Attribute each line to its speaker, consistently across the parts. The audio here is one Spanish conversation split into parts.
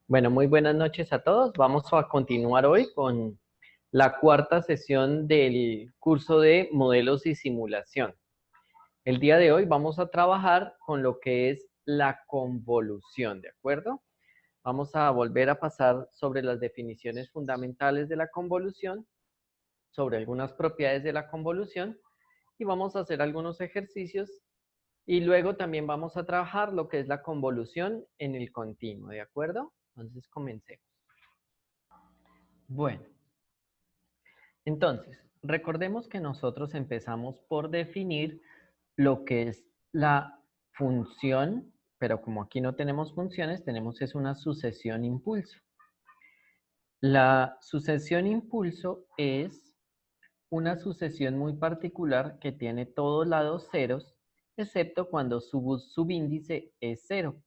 Speaker 1: Bueno, muy buenas noches a todos. Vamos a continuar hoy con la cuarta sesión del curso de modelos y simulación. El día de hoy vamos a trabajar con lo que es la convolución, ¿de acuerdo? Vamos a volver a pasar sobre las definiciones fundamentales de la convolución, sobre algunas propiedades de la convolución y vamos a hacer algunos ejercicios y luego también vamos a trabajar lo que es la convolución en el continuo, ¿de acuerdo? Entonces comencemos. Bueno. Entonces, recordemos que nosotros empezamos por definir lo que es la función, pero como aquí no tenemos funciones, tenemos es una sucesión impulso. La sucesión impulso es una sucesión muy particular que tiene todos lados ceros, excepto cuando su subíndice es cero.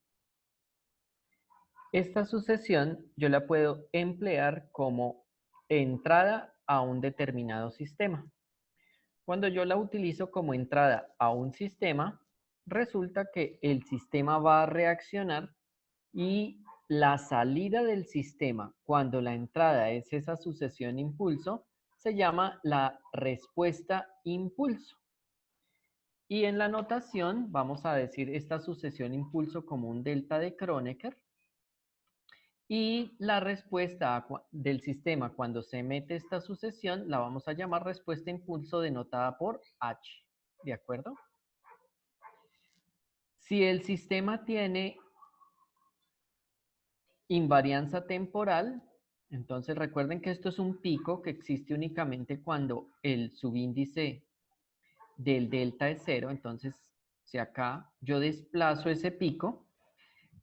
Speaker 1: Esta sucesión yo la puedo emplear como entrada a un determinado sistema. Cuando yo la utilizo como entrada a un sistema, resulta que el sistema va a reaccionar y la salida del sistema, cuando la entrada es esa sucesión impulso, se llama la respuesta impulso. Y en la notación vamos a decir esta sucesión impulso como un delta de Kronecker. Y la respuesta del sistema cuando se mete esta sucesión la vamos a llamar respuesta impulso denotada por H. ¿De acuerdo? Si el sistema tiene invarianza temporal, entonces recuerden que esto es un pico que existe únicamente cuando el subíndice del delta es cero. Entonces, si acá yo desplazo ese pico,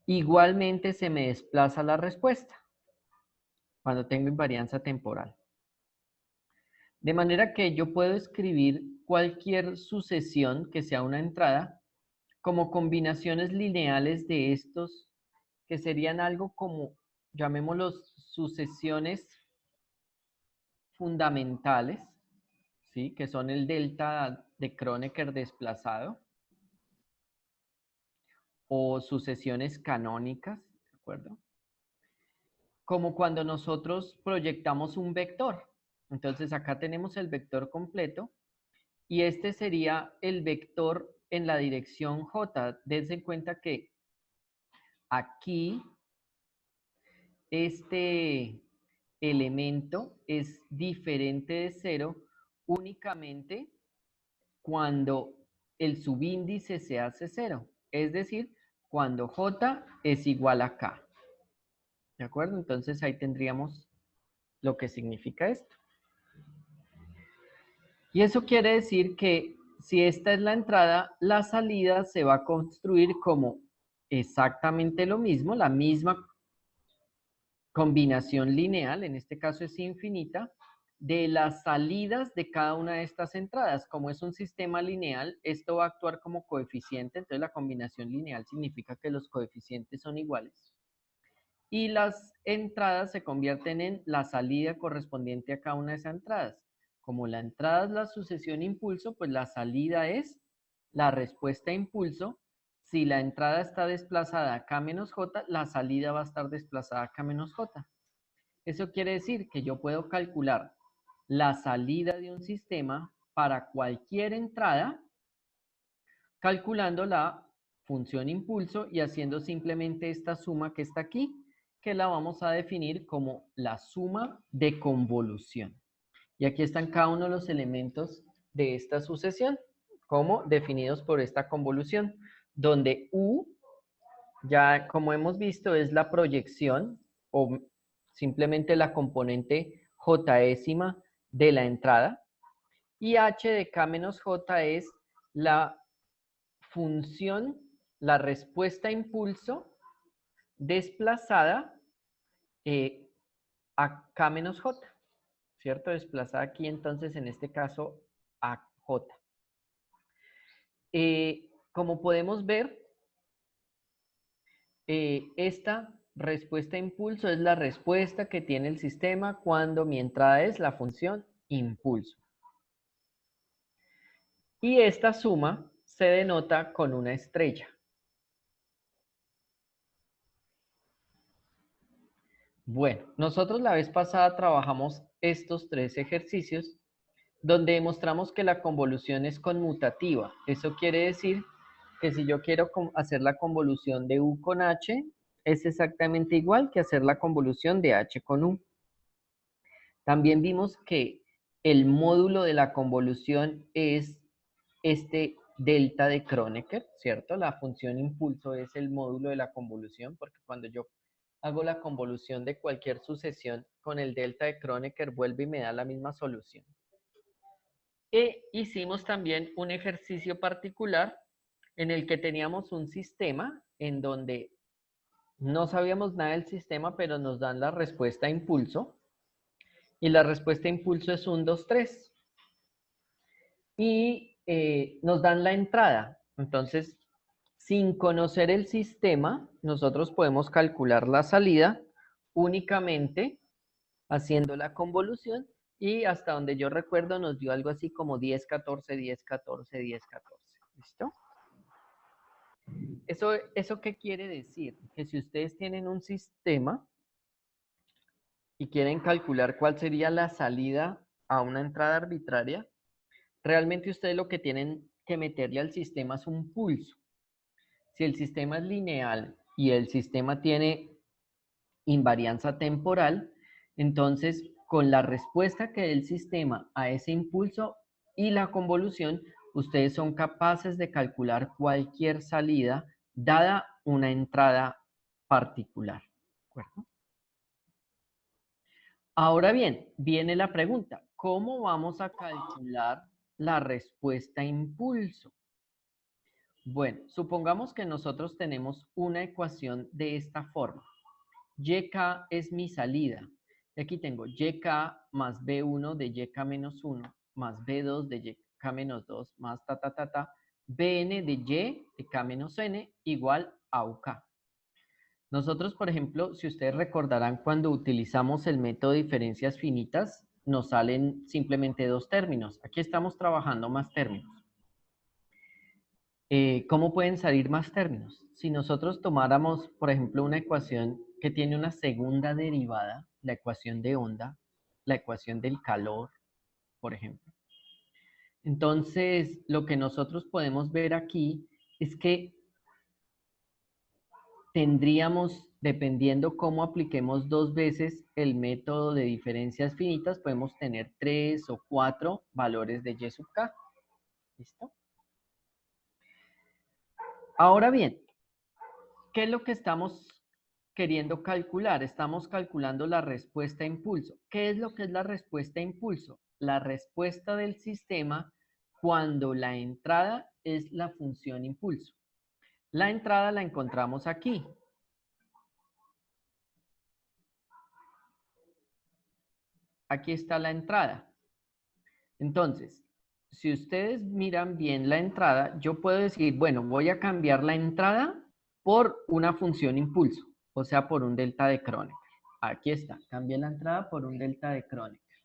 Speaker 1: igualmente se me desplaza la respuesta cuando tengo invarianza temporal. De manera que yo puedo escribir cualquier sucesión que sea una entrada como combinaciones lineales de estos que serían algo como, llamémoslos sucesiones fundamentales, ¿sí? Que son el delta de Kronecker desplazado, o sucesiones canónicas, ¿de acuerdo? Como cuando nosotros proyectamos un vector. Entonces acá tenemos el vector completo y este sería el vector en la dirección J. Dense en cuenta que aquí este elemento es diferente de cero únicamente cuando el subíndice se hace cero, es decir, cuando J es igual a K. ¿De acuerdo? Entonces ahí tendríamos lo que significa esto. Y eso quiere decir que si esta es la entrada, la salida se va a construir como exactamente lo mismo, la misma combinación lineal, en este caso es infinita, de las salidas de cada una de estas entradas. Como es un sistema lineal, esto va a actuar como coeficiente, entonces la combinación lineal significa que los coeficientes son iguales. Y las entradas se convierten en la salida correspondiente a cada una de esas entradas. Como la entrada es la sucesión impulso, pues la salida es la respuesta impulso. Si la entrada está desplazada a K menos J, la salida va a estar desplazada a K menos J. Eso quiere decir que yo puedo calcular la salida de un sistema para cualquier entrada calculando la función impulso y haciendo simplemente esta suma que está aquí, que la vamos a definir como la suma de convolución. Y aquí están cada uno de los elementos de esta sucesión, como definidos por esta convolución, donde U, ya como hemos visto, es la proyección o simplemente la componente jésima de la entrada, y H de K menos J es la función, la respuesta impulso desplazada a K menos J, ¿cierto? Desplazada aquí entonces en este caso a J. Como podemos ver, esta respuesta impulso es la respuesta que tiene el sistema cuando mi entrada es la función impulso. Y esta suma se denota con una estrella. Bueno, nosotros la vez pasada trabajamos estos 3 ejercicios donde demostramos que la convolución es conmutativa. Eso quiere decir que si yo quiero hacer la convolución de U con H, es exactamente igual que hacer la convolución de H con U. También vimos que el módulo de la convolución es este delta de Kronecker, ¿cierto? La función impulso es el módulo de la convolución, porque cuando yo hago la convolución de cualquier sucesión con el delta de Kronecker, vuelve y me da la misma solución. E hicimos también un ejercicio particular en el que teníamos un sistema en donde no sabíamos nada del sistema, pero nos dan la respuesta a impulso. Y la respuesta a impulso es 1, 2, 3. Y nos dan la entrada. Entonces, sin conocer el sistema, nosotros podemos calcular la salida únicamente haciendo la convolución y hasta donde yo recuerdo nos dio algo así como 10, 14, 10, 14, 10, 14. ¿Listo? ¿Eso qué quiere decir? Que si ustedes tienen un sistema y quieren calcular cuál sería la salida a una entrada arbitraria, realmente ustedes lo que tienen que meterle al sistema es un pulso. Si el sistema es lineal y el sistema tiene invarianza temporal, entonces con la respuesta que dé el sistema a ese impulso y la convolución, ustedes son capaces de calcular cualquier salida dada una entrada particular. ¿De acuerdo? Ahora bien, viene la pregunta, ¿cómo vamos a calcular la respuesta a impulso? Bueno, supongamos que nosotros tenemos una ecuación de esta forma. YK es mi salida. Y aquí tengo YK más B1 de YK menos 1 más B2 de YK menos 2 más BN de Y de K menos N igual a UK. Nosotros, por ejemplo, si ustedes recordarán, cuando utilizamos el método de diferencias finitas, nos salen simplemente 2 términos. Aquí estamos trabajando más términos. ¿Cómo pueden salir más términos? Si nosotros tomáramos, por ejemplo, una ecuación que tiene una segunda derivada, la ecuación de onda, la ecuación del calor, por ejemplo. Entonces, lo que nosotros podemos ver aquí es que tendríamos, dependiendo cómo apliquemos 2 veces el método de diferencias finitas, podemos tener 3 o 4 valores de Y sub K. ¿Listo? Ahora bien, ¿qué es lo que estamos queriendo calcular? Estamos calculando la respuesta a impulso. ¿Qué es lo que es la respuesta a impulso? La respuesta del sistema cuando la entrada es la función impulso. La entrada la encontramos aquí. Aquí está la entrada. Entonces, si ustedes miran bien la entrada, yo puedo decir, bueno, voy a cambiar la entrada por una función impulso, o sea, por un delta de Kronecker. Aquí está, cambié la entrada por un delta de Kronecker.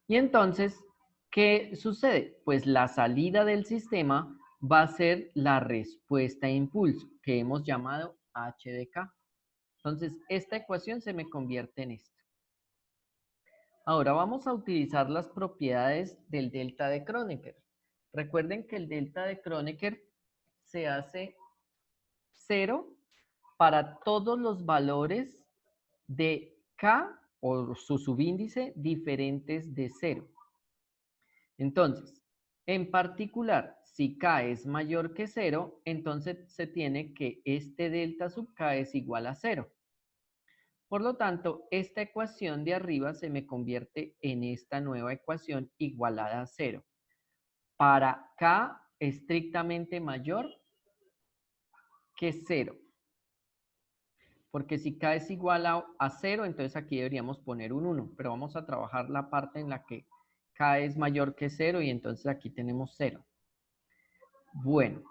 Speaker 1: Y entonces, ¿qué sucede? Pues la salida del sistema va a ser la respuesta a impulso, que hemos llamado H de K. Entonces, esta ecuación se me convierte en esto. Ahora vamos a utilizar las propiedades del delta de Kronecker. Recuerden que el delta de Kronecker se hace 0 para todos los valores de K o su subíndice diferentes de 0. Entonces, en particular, si K es mayor que 0, entonces se tiene que este delta sub K es igual a 0. Por lo tanto, esta ecuación de arriba se me convierte en esta nueva ecuación igualada a 0. Para K estrictamente mayor que 0. Porque si K es igual a 0, entonces aquí deberíamos poner un 1. Pero vamos a trabajar la parte en la que K es mayor que 0 y entonces aquí tenemos 0. Bueno.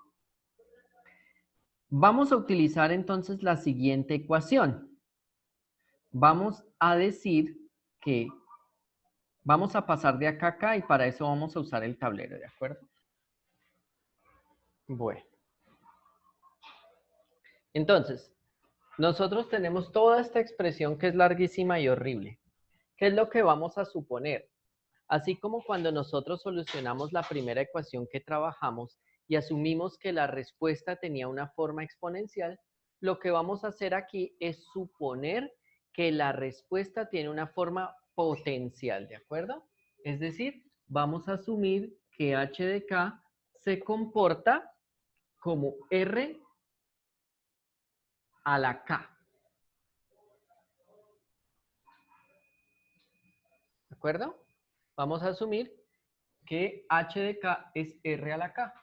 Speaker 1: Vamos a utilizar entonces la siguiente ecuación. Vamos a decir que vamos a pasar de acá a acá y para eso vamos a usar el tablero, ¿de acuerdo? Bueno. Entonces, nosotros tenemos toda esta expresión que es larguísima y horrible. ¿Qué es lo que vamos a suponer? Así como cuando nosotros solucionamos la primera ecuación que trabajamos y asumimos que la respuesta tenía una forma exponencial, lo que vamos a hacer aquí es suponer que la respuesta tiene una forma potencial, ¿de acuerdo? Es decir, vamos a asumir que h de k se comporta como r a la k. ¿De acuerdo? Vamos a asumir que h de k es r a la k.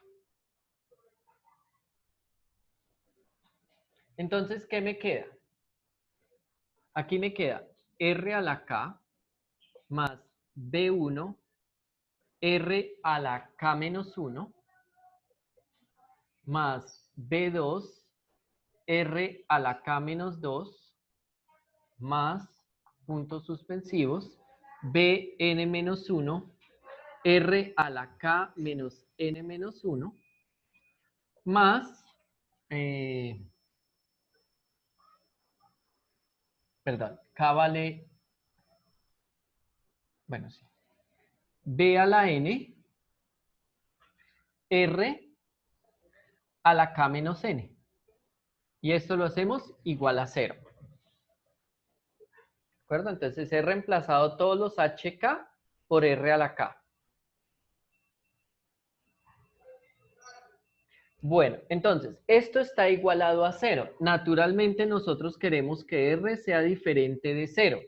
Speaker 1: Entonces, ¿qué me queda? Aquí me queda r a la k más b1, r a la k menos 1, más b2, r a la k menos 2, más puntos suspensivos, bn menos 1, r a la k menos n menos 1, más, perdón, k vale, bueno, sí, b a la n, r a la k menos n. Y esto lo hacemos igual a 0. ¿De acuerdo? Entonces he reemplazado todos los hk por r a la k. Bueno, entonces, esto está igualado a 0. Naturalmente nosotros queremos que r sea diferente de 0.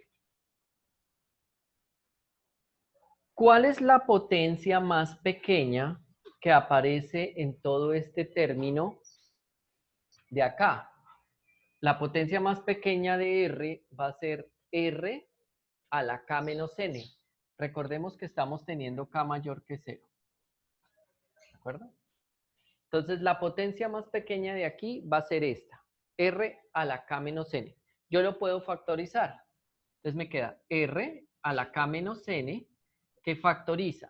Speaker 1: ¿Cuál es la potencia más pequeña que aparece en todo este término de acá? La potencia más pequeña de r va a ser r a la k menos n. Recordemos que estamos teniendo k mayor que 0. ¿De acuerdo? Entonces, la potencia más pequeña de aquí va a ser esta, r a la k menos n. Yo lo puedo factorizar. Entonces me queda r a la k menos n, que factoriza.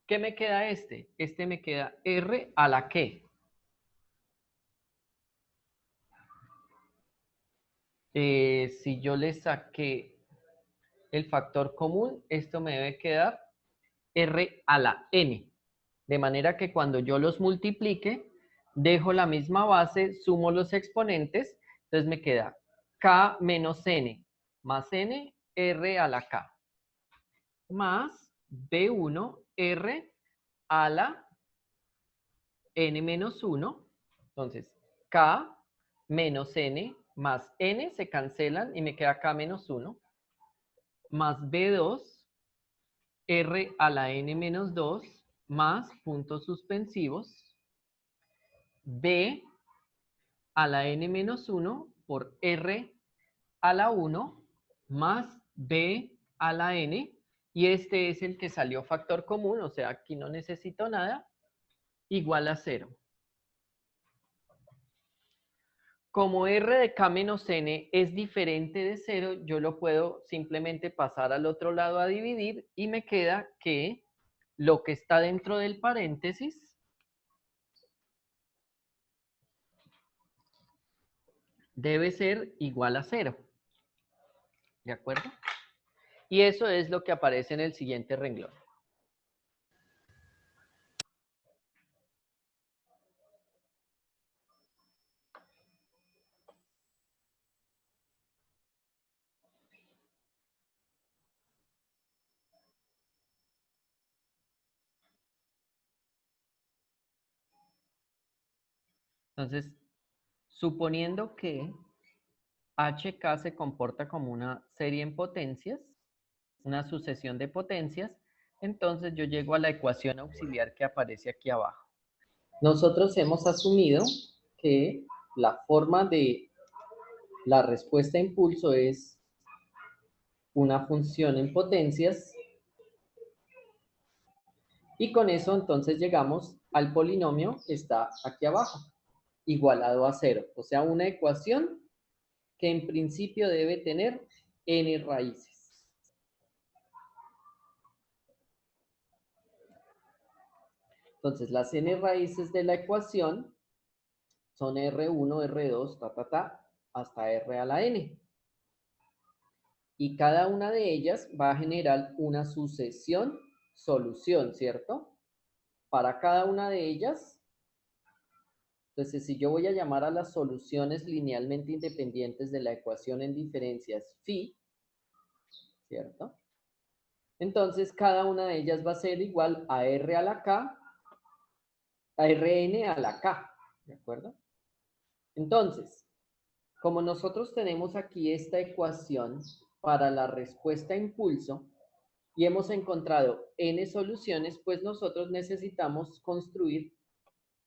Speaker 1: ¿Qué me queda este? Este me queda r a la k. Si yo le saqué el factor común, esto me debe quedar r a la n. De manera que cuando yo los multiplique, dejo la misma base, sumo los exponentes, entonces me queda k menos n más n, r a la k, más b1, r a la n menos 1. Entonces, k menos n más n se cancelan y me queda k menos 1, más b2, r a la n menos 2, más puntos suspensivos, b a la n menos 1 por r a la 1 más b a la n, y este es el que salió factor común, o sea, aquí no necesito nada, igual a 0. Como r de k menos n es diferente de 0, yo lo puedo simplemente pasar al otro lado a dividir y me queda que lo que está dentro del paréntesis debe ser igual a 0. ¿De acuerdo? Y eso es lo que aparece en el siguiente renglón. Entonces, suponiendo que HK se comporta como una serie en potencias, una sucesión de potencias, entonces yo llego a la ecuación auxiliar que aparece aquí abajo. Nosotros hemos asumido que la forma de la respuesta a impulso es una función en potencias, y con eso entonces llegamos al polinomio que está aquí abajo, igualado a 0. O sea, una ecuación que en principio debe tener n raíces. Entonces, las n raíces de la ecuación son R1, R2, hasta R a la N. Y cada una de ellas va a generar una sucesión solución, ¿cierto? Para cada una de ellas, entonces si yo voy a llamar a las soluciones linealmente independientes de la ecuación en diferencias phi, ¿cierto? Entonces cada una de ellas va a ser igual a R a la K, a Rn a la K, ¿de acuerdo? Entonces, como nosotros tenemos aquí esta ecuación para la respuesta a impulso y hemos encontrado n soluciones, pues nosotros necesitamos construir,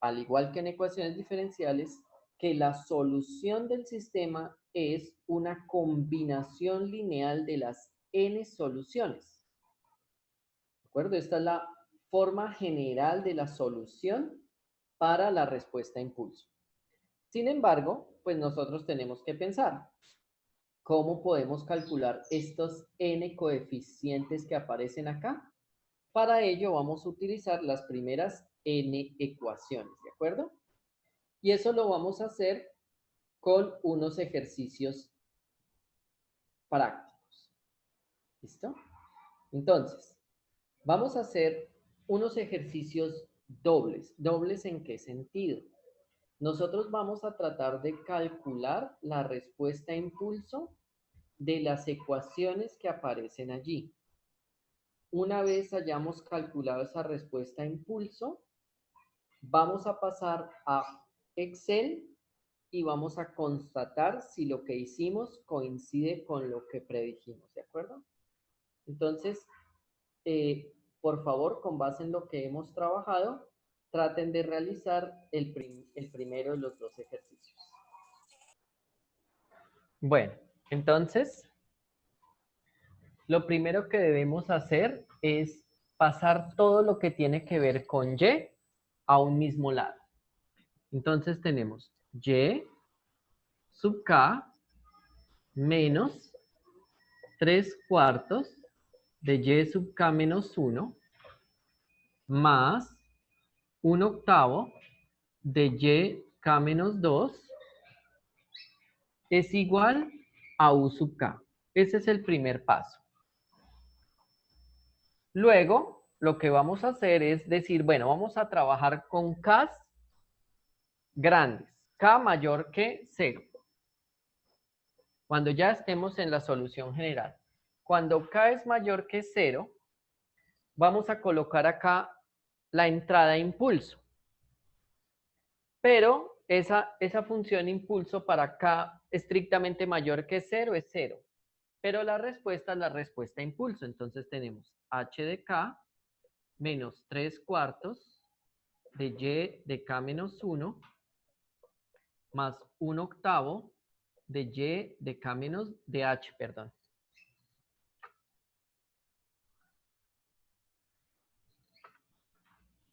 Speaker 1: al igual que en ecuaciones diferenciales, que la solución del sistema es una combinación lineal de las n soluciones. ¿De acuerdo? Esta es la forma general de la solución para la respuesta a impulso. Sin embargo, pues nosotros tenemos que pensar, ¿cómo podemos calcular estos n coeficientes que aparecen acá? Para ello vamos a utilizar las primeras n ecuaciones, ¿de acuerdo? Y eso lo vamos a hacer con unos ejercicios prácticos. ¿Listo? Entonces, vamos a hacer unos ejercicios dobles. ¿Dobles en qué sentido? Nosotros vamos a tratar de calcular la respuesta a impulso de las ecuaciones que aparecen allí. Una vez hayamos calculado esa respuesta a impulso, vamos a pasar a Excel y vamos a constatar si lo que hicimos coincide con lo que predijimos, ¿de acuerdo? Entonces, por favor, con base en lo que hemos trabajado, traten de realizar el primero de los dos ejercicios. Bueno, entonces, lo primero que debemos hacer es pasar todo lo que tiene que ver con Y a un mismo lado. Entonces tenemos Y sub K menos 3/4 de Y sub K menos 1 más 1/8 de Y K menos 2 es igual a U sub K. Ese es el primer paso. Luego, lo que vamos a hacer es decir, bueno, vamos a trabajar con K grandes, K mayor que 0. Cuando ya estemos en la solución general. Cuando K es mayor que 0, vamos a colocar acá la entrada impulso. Pero esa función impulso para K estrictamente mayor que 0 es 0. Pero la respuesta es la respuesta impulso. Entonces tenemos H de K menos 3/4 de Y de K menos 1 más 1/8 de Y de K menos, de H, perdón.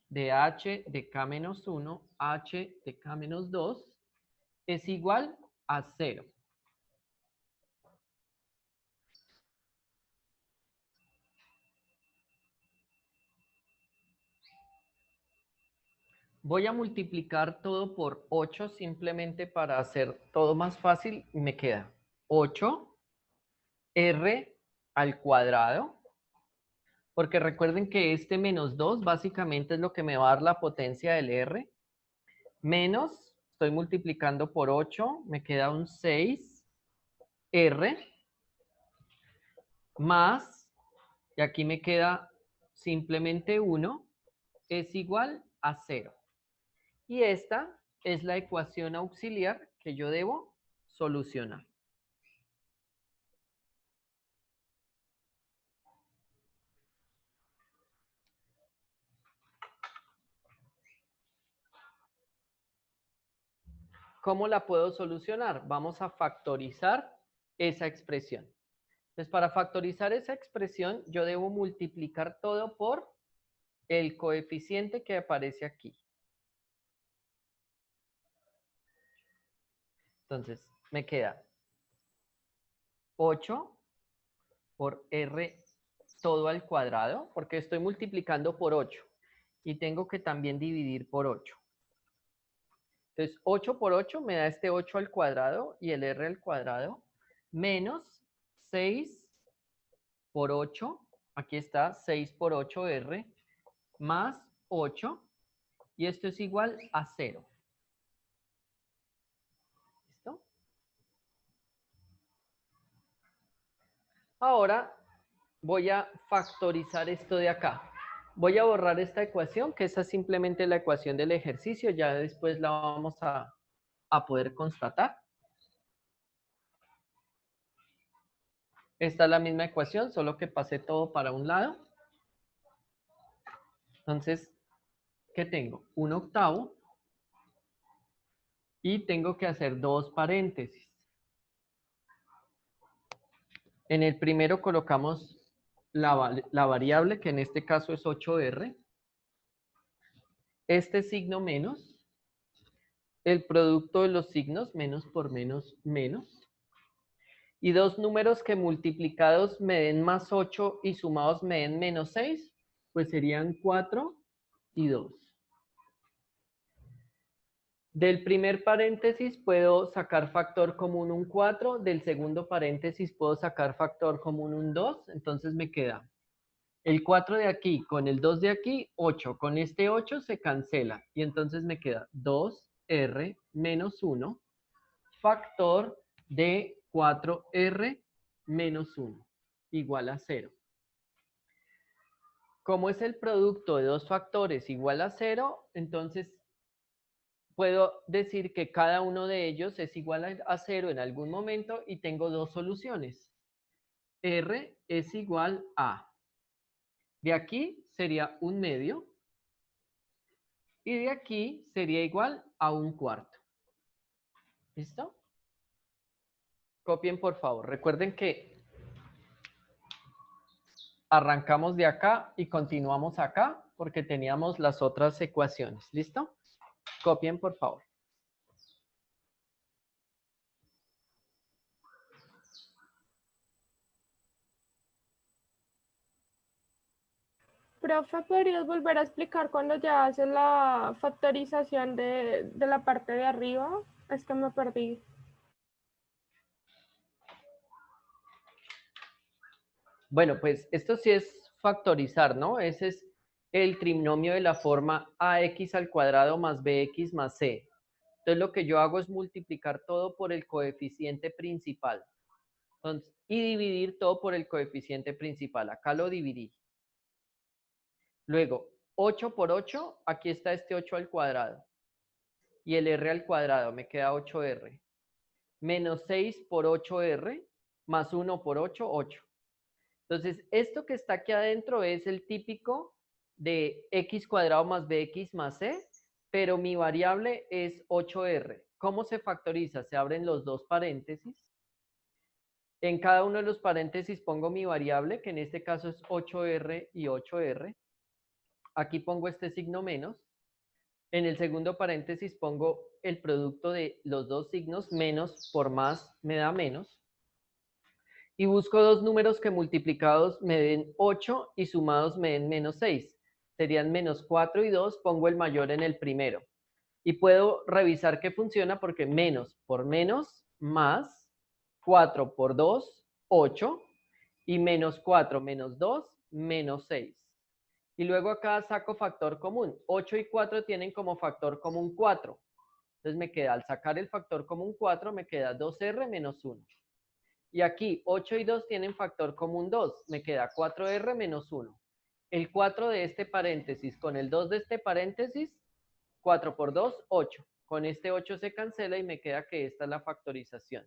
Speaker 1: De H de K menos 1, H de K menos 2 es igual a 0. Voy a multiplicar todo por 8 simplemente para hacer todo más fácil. Me queda 8 R al cuadrado. Porque recuerden que este menos 2 básicamente es lo que me va a dar la potencia del R. Menos, estoy multiplicando por 8, me queda un 6 R. Más, y aquí me queda simplemente 1, es igual a 0. Y esta es la ecuación auxiliar que yo debo solucionar. ¿Cómo la puedo solucionar? Vamos a factorizar esa expresión. Entonces, para factorizar esa expresión, yo debo multiplicar todo por el coeficiente que aparece aquí. Entonces, me queda 8 por R todo al cuadrado, porque estoy multiplicando por 8 y tengo que también dividir por 8. Entonces, 8 por 8 me da este 8 al cuadrado y el R al cuadrado, menos 6 por 8, aquí está 6 por 8R, más 8, y esto es igual a 0. ¿Listo? Ahora voy a factorizar esto de acá. Voy a borrar esta ecuación, que esa es simplemente la ecuación del ejercicio, ya después la vamos a poder constatar. Esta es la misma ecuación, solo que pasé todo para un lado. Entonces, ¿qué tengo? 1/8 y tengo que hacer dos paréntesis. En el primero colocamos la variable, que en este caso es 8R. Este signo menos. El producto de los signos, menos por menos, menos. Y dos números que multiplicados me den más 8 y sumados me den menos 6, pues serían 4 y 2. Del primer paréntesis puedo sacar factor común un 4, del segundo paréntesis puedo sacar factor común un 2, entonces me queda el 4 de aquí con el 2 de aquí, 8. Con este 8 se cancela y entonces me queda 2R menos 1, factor de 4R menos 1, igual a 0. Como es el producto de dos factores igual a 0, entonces puedo decir que cada uno de ellos es igual a 0 en algún momento y tengo dos soluciones. R es igual a, de aquí sería 1/2 y de aquí sería igual a 1/4. ¿Listo? Copien por favor. Recuerden que arrancamos de acá y continuamos acá porque teníamos las otras ecuaciones. ¿Listo? Copien por favor.
Speaker 2: Profe, ¿podrías volver a explicar cuando ya haces la factorización de la parte de arriba? Es que me perdí.
Speaker 1: Bueno, pues esto sí es factorizar, ¿no? Ese es el trinomio de la forma ax al cuadrado más bx más c. Entonces lo que yo hago es multiplicar todo por el coeficiente principal. Entonces, y dividir todo por el coeficiente principal. Acá lo dividí. Luego, 8 por 8, aquí está este 8 al cuadrado. Y el r al cuadrado, me queda 8r. Menos 6 por 8r, más 1 por 8, 8. Entonces, esto que está aquí adentro es el típico de x cuadrado más bx más c, pero mi variable es 8r. ¿Cómo se factoriza? Se abren los dos paréntesis. En cada uno de los paréntesis pongo mi variable, que en este caso es 8r y 8r. Aquí pongo este signo menos. En el segundo paréntesis pongo el producto de los dos signos, menos por más me da menos. Y busco dos números que multiplicados me den 8 y sumados me den menos 6. Serían menos 4 y 2, pongo el mayor en el primero. Y puedo revisar que funciona porque menos por menos, más 4 por 2, 8, y menos 4 menos 2, menos 6. Y luego acá saco factor común. 8 y 4 tienen como factor común 4. Entonces me queda, al sacar el factor común 4, me queda 2R menos 1. Y aquí 8 y 2 tienen factor común 2. Me queda 4R menos 1. El 4 de este paréntesis con el 2 de este paréntesis, 4 por 2, 8. Con este 8 se cancela y me queda que esta es la factorización.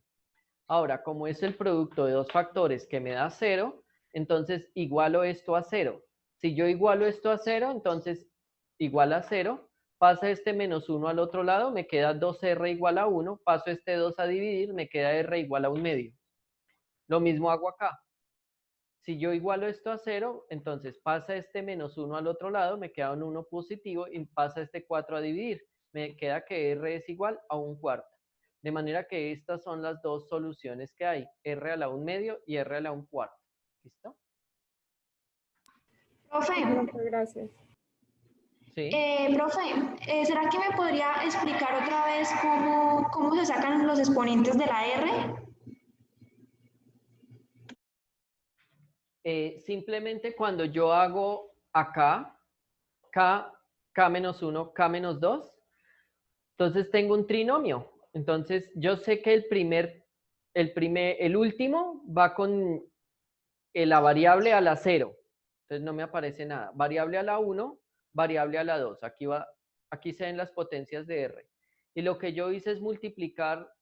Speaker 1: Ahora, como es el producto de dos factores que me da 0, entonces igualo esto a 0. Si yo igualo esto a 0, entonces igual a 0, pasa este menos 1 al otro lado, me queda 2R igual a 1, paso este 2 a dividir, me queda R igual a 1/2. Lo mismo hago acá. Si yo igualo esto a 0, entonces pasa este menos 1 al otro lado, me queda un 1 positivo y pasa este 4 a dividir. Me queda que R es igual a 1/4. De manera que estas son las dos soluciones que hay, R a la 1/2 y R a la 1/4. ¿Listo?
Speaker 2: Profe, muchas gracias.
Speaker 1: ¿Sí?
Speaker 3: Profe, ¿será que me podría explicar otra vez cómo se sacan los exponentes de la R?
Speaker 1: Simplemente cuando yo hago acá, K menos 1, K menos 2, entonces tengo un trinomio. Entonces yo sé que el último va con la variable a la 0. Entonces no me aparece nada. Variable a la 1, variable a la 2. Aquí se ven las potencias de R. Y lo que yo hice es multiplicar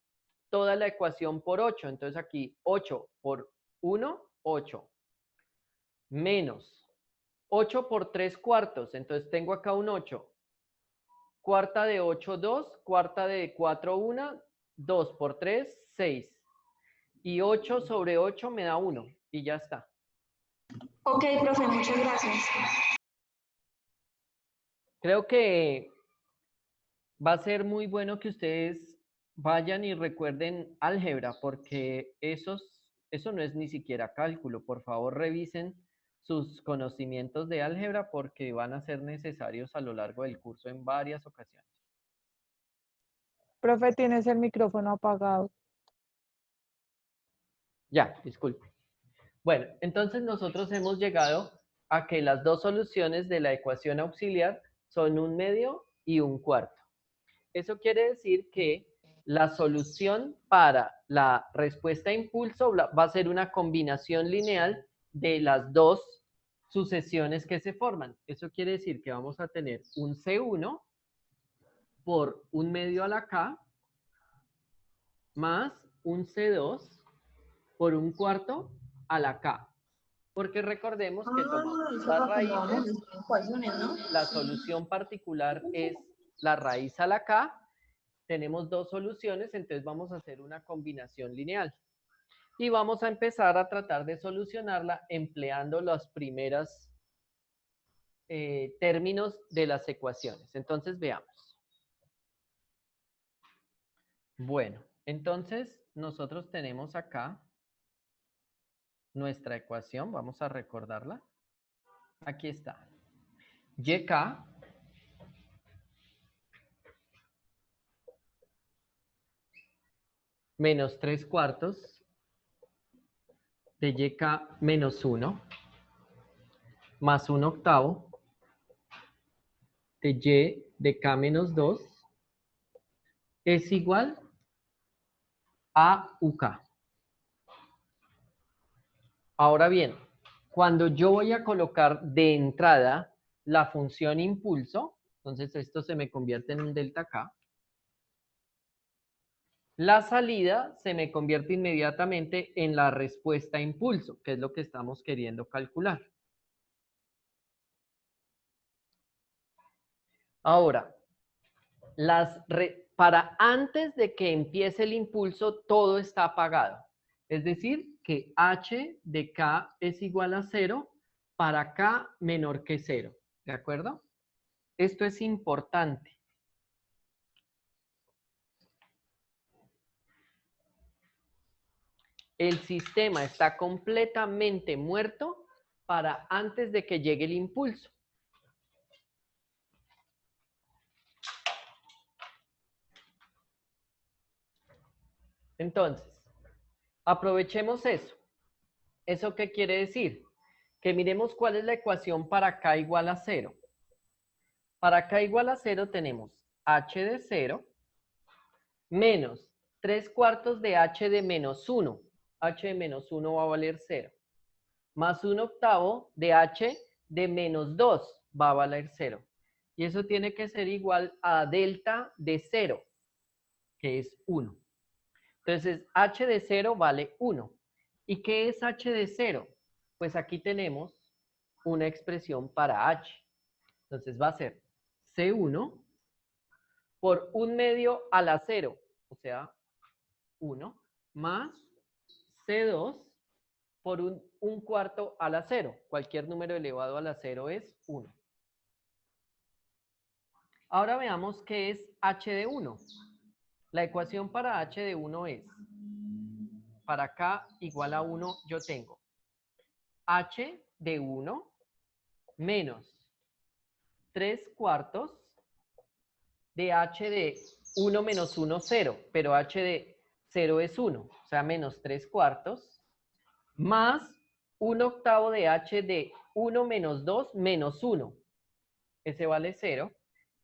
Speaker 1: toda la ecuación por 8. Entonces aquí 8 por 1, 8. Menos 8 por 3 cuartos. Entonces tengo acá un 8. Cuarta de 8, 2. Cuarta de 4, 1. 2 por 3, 6. Y 8 sobre 8 me da 1. Y ya está.
Speaker 3: Ok, profe, muchas gracias.
Speaker 1: Creo que va a ser muy bueno que ustedes vayan y recuerden álgebra, porque eso no es ni siquiera cálculo. Por favor, revisen sus conocimientos de álgebra porque van a ser necesarios a lo largo del curso en varias ocasiones.
Speaker 4: Profe, tienes el micrófono apagado.
Speaker 1: Ya, disculpe. Bueno, entonces nosotros hemos llegado a que las dos soluciones de la ecuación auxiliar son 1/2 y 1/4. Eso quiere decir que la solución para la respuesta a impulso va a ser una combinación lineal de las dos sucesiones que se forman. Eso quiere decir que vamos a tener un C1 por 1/2 a la K más un C2 por 1/4 a la K. Porque recordemos que tomamos las raíces, la solución particular es la raíz a la K. Tenemos dos soluciones, entonces vamos a hacer una combinación lineal. Y vamos a empezar a tratar de solucionarla empleando los primeros términos de las ecuaciones. Entonces veamos. Bueno, entonces nosotros tenemos acá nuestra ecuación, vamos a recordarla. Aquí está. YK menos 3 cuartos de YK menos 1 más 1 octavo de Y de K menos 2 es igual a UK. Ahora bien, cuando yo voy a colocar de entrada la función impulso, entonces esto se me convierte en un delta K, la salida se me convierte inmediatamente en la respuesta a impulso, que es lo que estamos queriendo calcular. Ahora, para antes de que empiece el impulso, todo está apagado. Es decir, que h de k es igual a 0 para k menor que 0. ¿De acuerdo? Esto es importante. El sistema está completamente muerto para antes de que llegue el impulso. Entonces, aprovechemos eso. ¿Eso qué quiere decir? Que miremos cuál es la ecuación para k igual a 0. Para k igual a 0 tenemos h de 0 menos 3 cuartos de h de menos 1. H de menos 1 va a valer 0. Más 1 octavo de h de menos 2 va a valer 0. Y eso tiene que ser igual a delta de 0, que es 1. Entonces, h de 0 vale 1. ¿Y qué es h de 0? Pues aquí tenemos una expresión para h. Entonces va a ser C1 por 1/2 a la 0, o sea, 1, más C2 por 1/4 a la 0. Cualquier número elevado a la 0 es 1. Ahora veamos qué es h de 1. La ecuación para h de 1 es, para k igual a 1, yo tengo h de 1 menos 3 cuartos de h de 1 menos 1, 0, pero h de 0 es 1, o sea, menos 3 cuartos, más 1 octavo de h de 1 menos 2 menos 1, ese vale 0,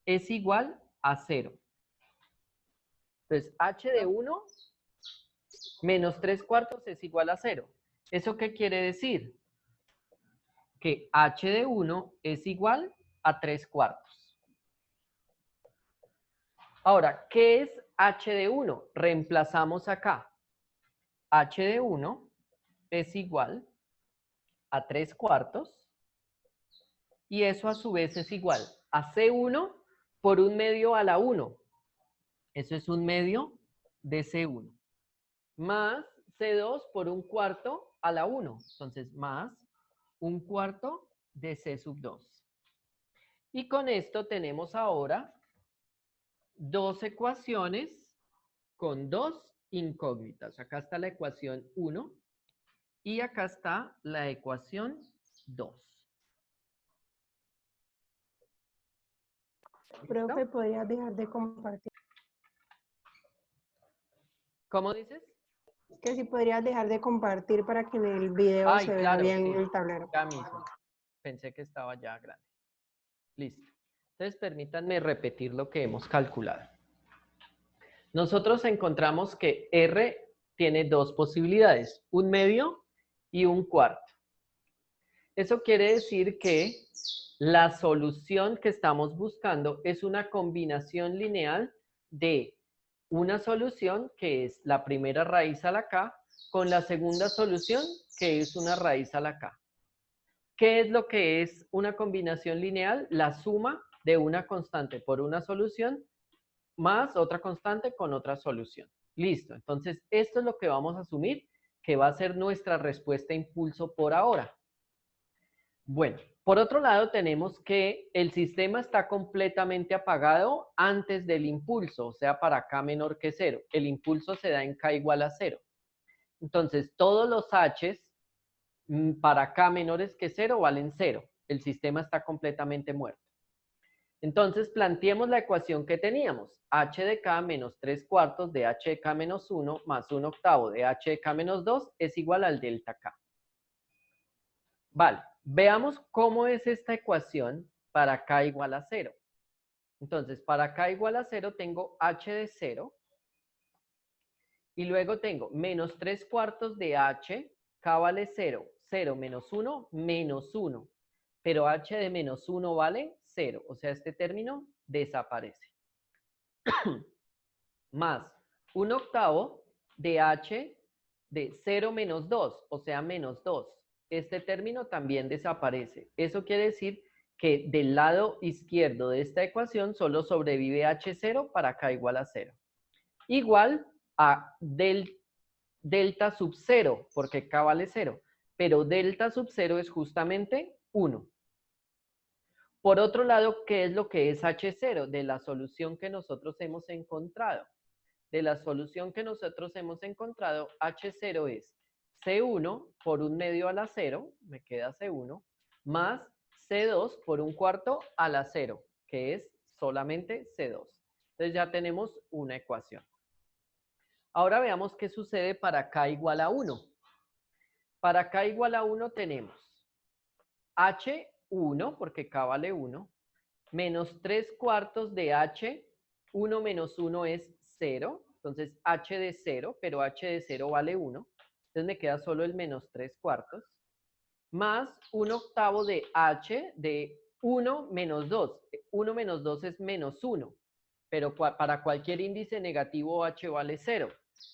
Speaker 1: es igual a 0. Entonces, h de 1 menos 3 cuartos es igual a 0. ¿Eso qué quiere decir? Que h de 1 es igual a 3 cuartos. Ahora, ¿qué es h de 1? Reemplazamos acá. H de 1 es igual a 3 cuartos y eso a su vez es igual a C1 por 1 medio a la 1. Eso es 1 medio de C1. Más C2 por 1 cuarto a la 1. Entonces, más 1 cuarto de C sub 2. Y con esto tenemos ahora dos ecuaciones con dos incógnitas. Acá está la ecuación 1 y acá está la ecuación 2.
Speaker 5: Profe, ¿podrías dejar de compartir?
Speaker 1: ¿Cómo dices?
Speaker 5: Que si podrías dejar de compartir para que en el video
Speaker 1: Ay,
Speaker 5: se vea
Speaker 1: claro,
Speaker 5: bien
Speaker 1: sí,
Speaker 5: el tablero.
Speaker 1: ya mismo. Pensé que estaba ya grande. Listo. Entonces, permítanme repetir lo que hemos calculado. Nosotros encontramos que R tiene dos posibilidades, 1 medio y 1 cuarto. Eso quiere decir que la solución que estamos buscando es una combinación lineal de una solución que es la primera raíz a la k con la segunda solución que es una raíz a la k. ¿Qué es lo que es una combinación lineal? La suma de una constante por una solución más otra constante con otra solución. Listo, entonces esto es lo que vamos a asumir que va a ser nuestra respuesta a impulso por ahora. Bueno, por otro lado tenemos que el sistema está completamente apagado antes del impulso, o sea, para k menor que 0. El impulso se da en k igual a 0. Entonces, todos los h's para k menores que 0 valen 0. El sistema está completamente muerto. Entonces, planteemos la ecuación que teníamos. H de k menos 3 cuartos de h de k menos 1 más 1 octavo de h de k menos 2 es igual al delta k. Vale, veamos cómo es esta ecuación para k igual a 0. Entonces, para k igual a 0 tengo h de 0 y luego tengo menos 3 cuartos de h, k vale 0, 0 menos 1, menos 1. Pero h de menos 1 vale 0, o sea, este término desaparece. Más 1 octavo de h de 0 menos 2, o sea, menos 2. Este término también desaparece. Eso quiere decir que del lado izquierdo de esta ecuación solo sobrevive h0 para k igual a 0. Igual a delta sub 0, porque k vale 0. Pero delta sub 0 es justamente 1. Por otro lado, ¿qué es lo que es h0? De la solución que nosotros hemos encontrado. De la solución que nosotros hemos encontrado, h0 es C1 por 1 medio a la 0, me queda C1, más C2 por 1 cuarto a la 0, que es solamente C2. Entonces ya tenemos una ecuación. Ahora veamos qué sucede para k igual a 1. Para k igual a 1 tenemos h1, porque k vale 1, menos 3 cuartos de h, 1 menos 1 es 0, entonces h de 0, pero h de 0 vale 1, entonces me queda solo el menos 3 cuartos, más 1 octavo de h de 1 menos 2. 1 menos 2 es menos 1, pero para cualquier índice negativo h vale 0.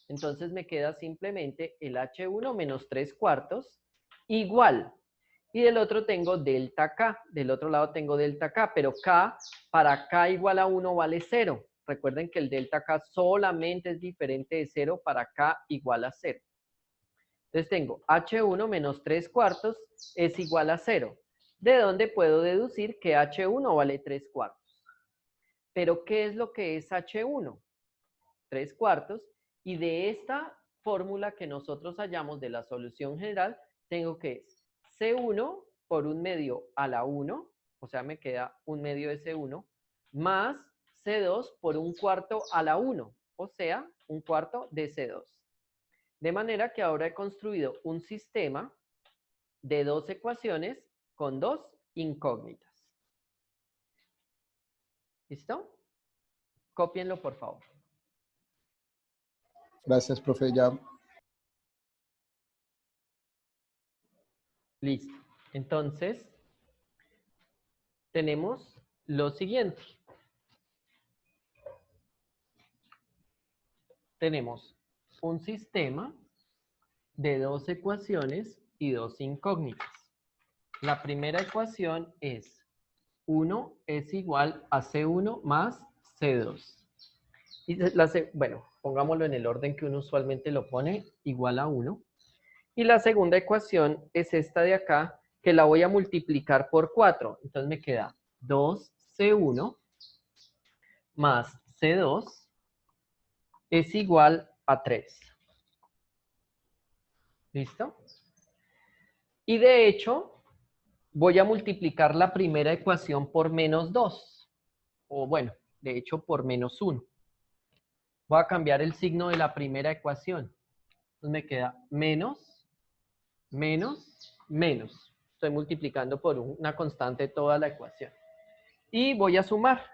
Speaker 1: Entonces me queda simplemente el h1 menos 3 cuartos igual. Y del otro tengo delta k. Del otro lado tengo delta k, pero k para k igual a 1 vale 0. Recuerden que el delta k solamente es diferente de 0 para k igual a 0. Entonces tengo h1 menos 3 cuartos es igual a 0. ¿De dónde puedo deducir que h1 vale 3 cuartos? Pero ¿qué es lo que es h1? 3 cuartos. Y de esta fórmula que nosotros hallamos de la solución general, tengo que C1 por 1 medio a la 1 o sea, me queda 1/2 de C1, más C2 por 1/4 a la 1, o sea, 1/4 de C2. De manera que ahora he construido un sistema de 2 ecuaciones con 2 incógnitas. ¿Listo? Cópienlo, por favor.
Speaker 6: Gracias, profe. Ya.
Speaker 1: Listo. Entonces, tenemos lo siguiente. Tenemos un sistema de 2 ecuaciones y 2 incógnitas. La primera ecuación es 1 es igual a C1 más C2. Y bueno, pongámoslo en el orden que uno usualmente lo pone, igual a 1. Y la segunda ecuación es esta de acá, que la voy a multiplicar por 4. Entonces me queda 2C1 más C2 es igual a 3. ¿Listo? Y de hecho, voy a multiplicar la primera ecuación por menos 2. O bueno, de hecho por menos 1. Voy a cambiar el signo de la primera ecuación. Entonces me queda menos, menos, menos. Estoy multiplicando por una constante toda la ecuación. Y voy a sumar.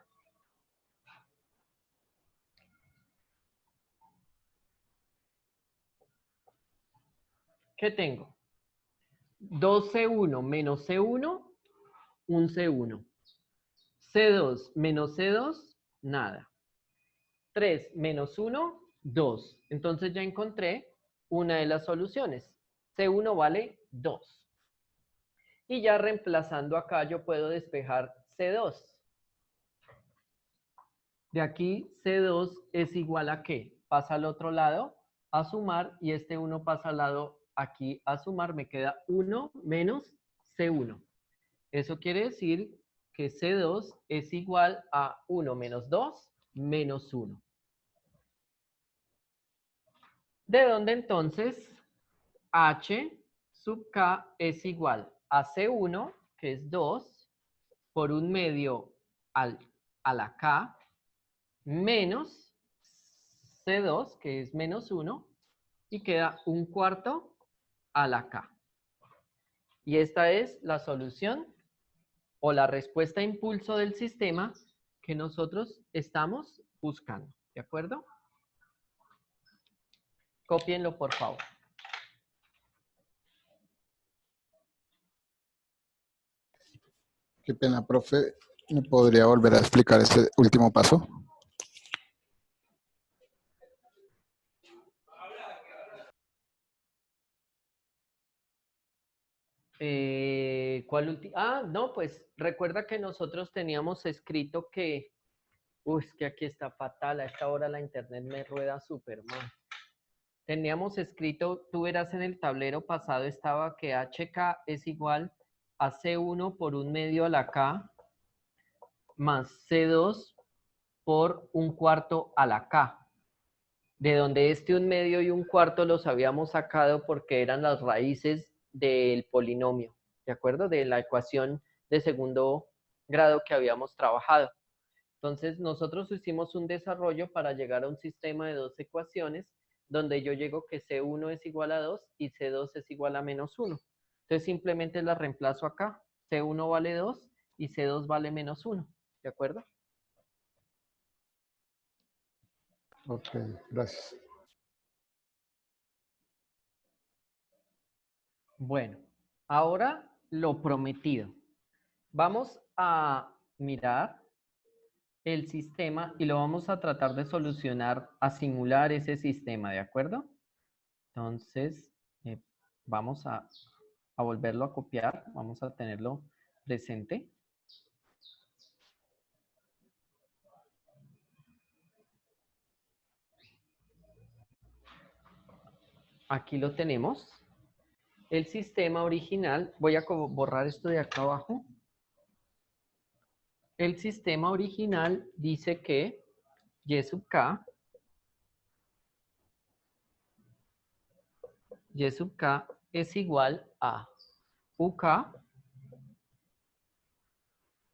Speaker 1: ¿Qué tengo? 2C1 menos C1, un C1. C2 menos C2, nada. 3 menos 1, 2. Entonces ya encontré una de las soluciones. C1 vale 2. Y ya reemplazando acá yo puedo despejar C2. De aquí C2 es igual a ¿qué? Pasa al otro lado a sumar y este 1 pasa al lado aquí a sumar. Me queda 1 menos C1. Eso quiere decir que C2 es igual a 1 menos 2 menos 1. ¿De dónde entonces H sub K es igual a C1, que es 2, por 1/2 a la K, menos C2, que es menos 1, y queda 1/4 a la K. Y esta es la solución o la respuesta a impulso del sistema que nosotros estamos buscando. ¿De acuerdo? Cópienlo, por favor.
Speaker 6: Qué pena, profe. ¿Me podría volver a explicar ese último paso?
Speaker 1: No, pues recuerda que nosotros teníamos escrito que, es que aquí está fatal, a esta hora la internet me rueda súper mal. Teníamos escrito, tú verás en el tablero pasado estaba que HK es igual a C1 por 1/2 a la K más C2 por 1/4 a la K. De donde este 1/2 y 1/4 los habíamos sacado porque eran las raíces del polinomio, ¿de acuerdo? De la ecuación de segundo grado que habíamos trabajado. Entonces, nosotros hicimos un desarrollo para llegar a un sistema de 2 ecuaciones donde yo llego que C1 es igual a 2 y C2 es igual a menos 1. Entonces, simplemente la reemplazo acá. C1 vale 2 y C2 vale menos 1, ¿de acuerdo?
Speaker 6: Ok, gracias.
Speaker 1: Bueno, ahora lo prometido. Vamos a mirar el sistema y lo vamos a tratar de solucionar, a simular ese sistema, ¿de acuerdo? Entonces, vamos a volverlo a copiar, vamos a tenerlo presente. Aquí lo tenemos. El sistema original, voy a borrar esto de acá abajo. El sistema original dice que y sub k es igual a uk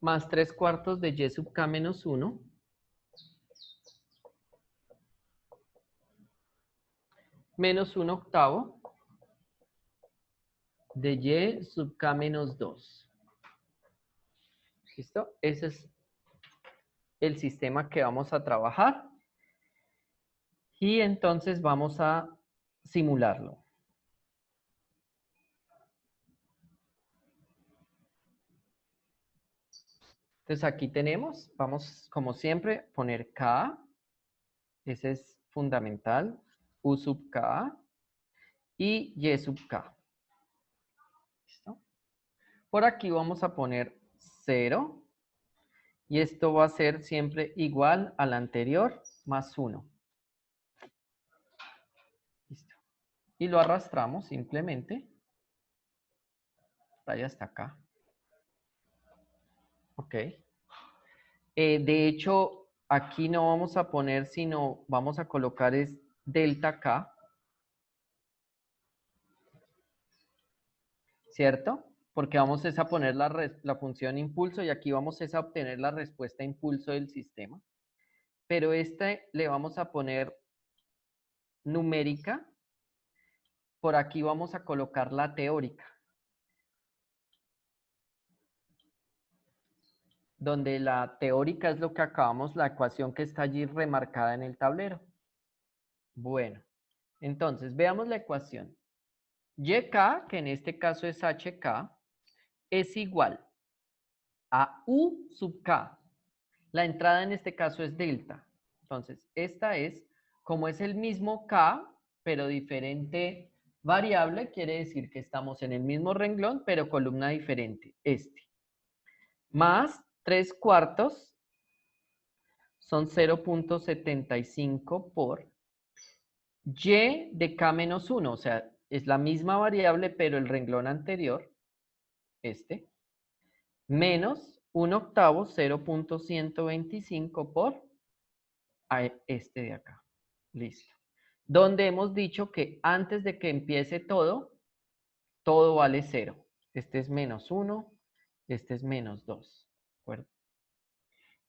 Speaker 1: más 3/4 de y sub k menos 1 menos 1/8 de y sub k menos 2. ¿Listo? Ese es el sistema que vamos a trabajar. Y entonces vamos a simularlo. Entonces aquí tenemos, vamos como siempre, poner k. Ese es fundamental. U sub k y y sub k. ¿Listo? Por aquí vamos a poner 0. Y esto va a ser siempre igual al anterior más 1. Listo. Y lo arrastramos simplemente. Vaya hasta acá. Ok. De hecho, aquí no vamos a poner, sino vamos a colocar es delta K. ¿Cierto? Porque vamos a poner la función impulso y aquí vamos a obtener la respuesta impulso del sistema. Pero le vamos a poner numérica. Por aquí vamos a colocar la teórica. Donde la teórica es lo que acabamos, la ecuación que está allí remarcada en el tablero. Bueno, entonces veamos la ecuación. YK, que en este caso es HK, es igual a U sub K. La entrada en este caso es delta. Entonces, esta es, como es el mismo K, pero diferente variable, quiere decir que estamos en el mismo renglón, pero columna diferente, Más 3/4 son 0.75 por y de k menos 1, o sea, es la misma variable, pero el renglón anterior, menos 1/8, 0.125 por de acá. Listo. Donde hemos dicho que antes de que empiece todo vale 0. Este es menos 1, este es menos 2. ¿De acuerdo?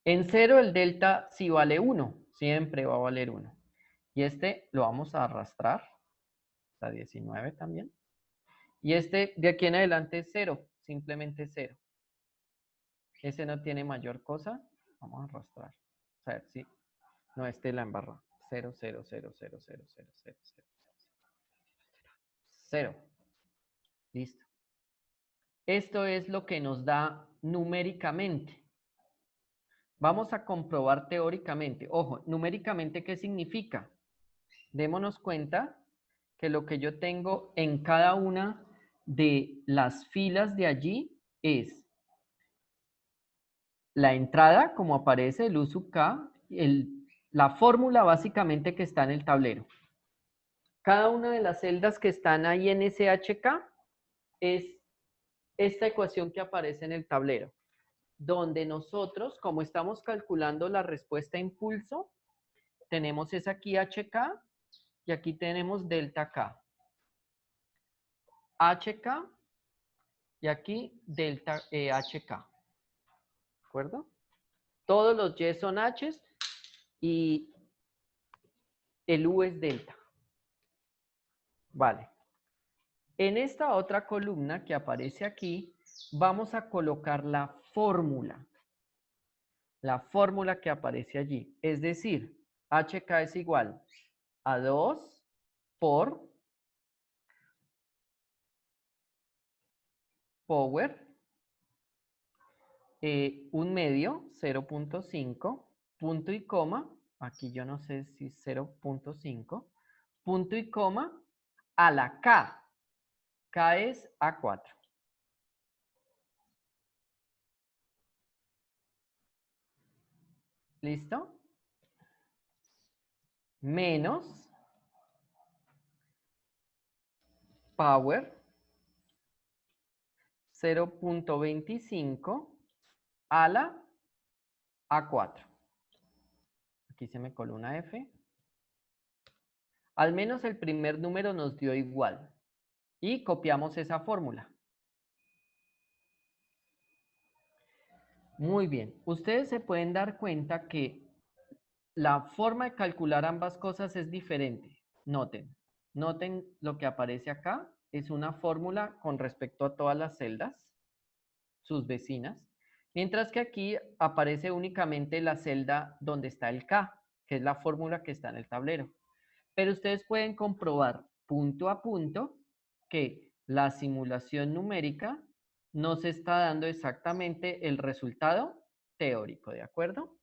Speaker 1: En 0 el delta sí vale 1, siempre va a valer 1. Y lo vamos a arrastrar hasta 19 también. Y de aquí en adelante es 0, simplemente 0. Ese no tiene mayor cosa. Vamos a arrastrar. A ver si. No, la embarró. 0, 0, 0, 0, 0, 0, 0, 0. 0. Listo. Esto es lo que nos da numéricamente. Vamos a comprobar teóricamente. Ojo, numéricamente, ¿qué significa? Démonos cuenta que lo que yo tengo en cada una de las filas de allí es la entrada, como aparece, el U sub K, la fórmula básicamente que está en el tablero. Cada una de las celdas que están ahí en SHK es esta ecuación que aparece en el tablero, donde nosotros, como estamos calculando la respuesta a impulso, tenemos esa aquí HK y aquí tenemos delta K. HK y aquí delta HK. ¿De acuerdo? Todos los Y son H y el U es delta. Vale. En esta otra columna que aparece aquí, vamos a colocar la fórmula. La fórmula que aparece allí. Es decir, HK es igual a 2 por power 1/2, 0.5, punto y coma, aquí yo no sé si 0.5, punto y coma, a la K. K es A4. ¿Listo? Menos power 0.25 a la A4. Aquí se me coló una F. Al menos el primer número nos dio igual. Y copiamos esa fórmula. Muy bien. Ustedes se pueden dar cuenta que la forma de calcular ambas cosas es diferente. Noten lo que aparece acá. Es una fórmula con respecto a todas las celdas, sus vecinas. Mientras que aquí aparece únicamente la celda donde está el K, que es la fórmula que está en el tablero. Pero ustedes pueden comprobar punto a punto que la simulación numérica nos está dando exactamente el resultado teórico, ¿de acuerdo?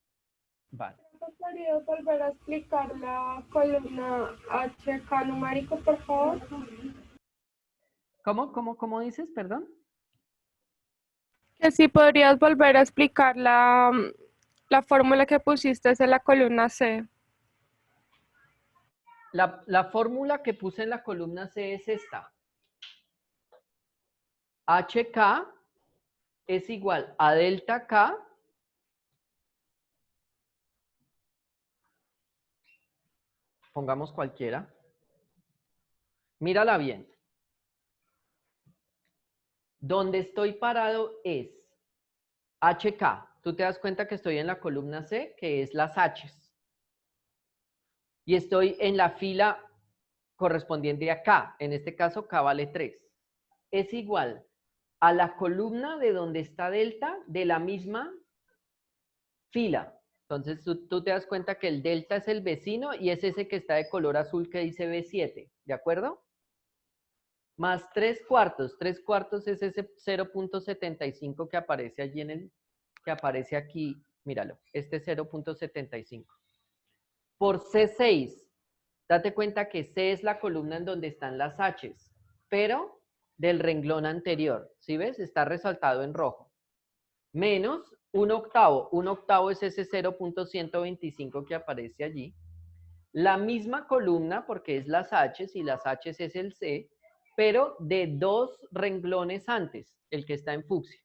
Speaker 1: Vale.
Speaker 2: ¿Podría volver a explicar la columna HK numérico, por favor?
Speaker 1: ¿Cómo dices, perdón?
Speaker 2: Que si podrías volver a explicar la fórmula que pusiste en la columna C.
Speaker 1: La fórmula que puse en la columna C es esta. HK es igual a delta K pongamos cualquiera. Mírala bien. Donde estoy parado es HK. Tú te das cuenta que estoy en la columna C, que es las H's. Y estoy en la fila correspondiente a K. En este caso, K vale 3. Es igual a la columna de donde está delta de la misma fila. Entonces, tú te das cuenta que el delta es el vecino y es ese que está de color azul que dice B7. ¿De acuerdo? Más 3/4. 3/4 es ese 0.75 que aparece allí que aparece aquí. Míralo, este 0.75. Por C6, date cuenta que C es la columna en donde están las H's, pero del renglón anterior. ¿Sí ves? Está resaltado en rojo. Menos 1/8. 1/8 es ese 0.125 que aparece allí. La misma columna, porque es las H's y las H's es el C, pero de 2 renglones antes, el que está en fucsia.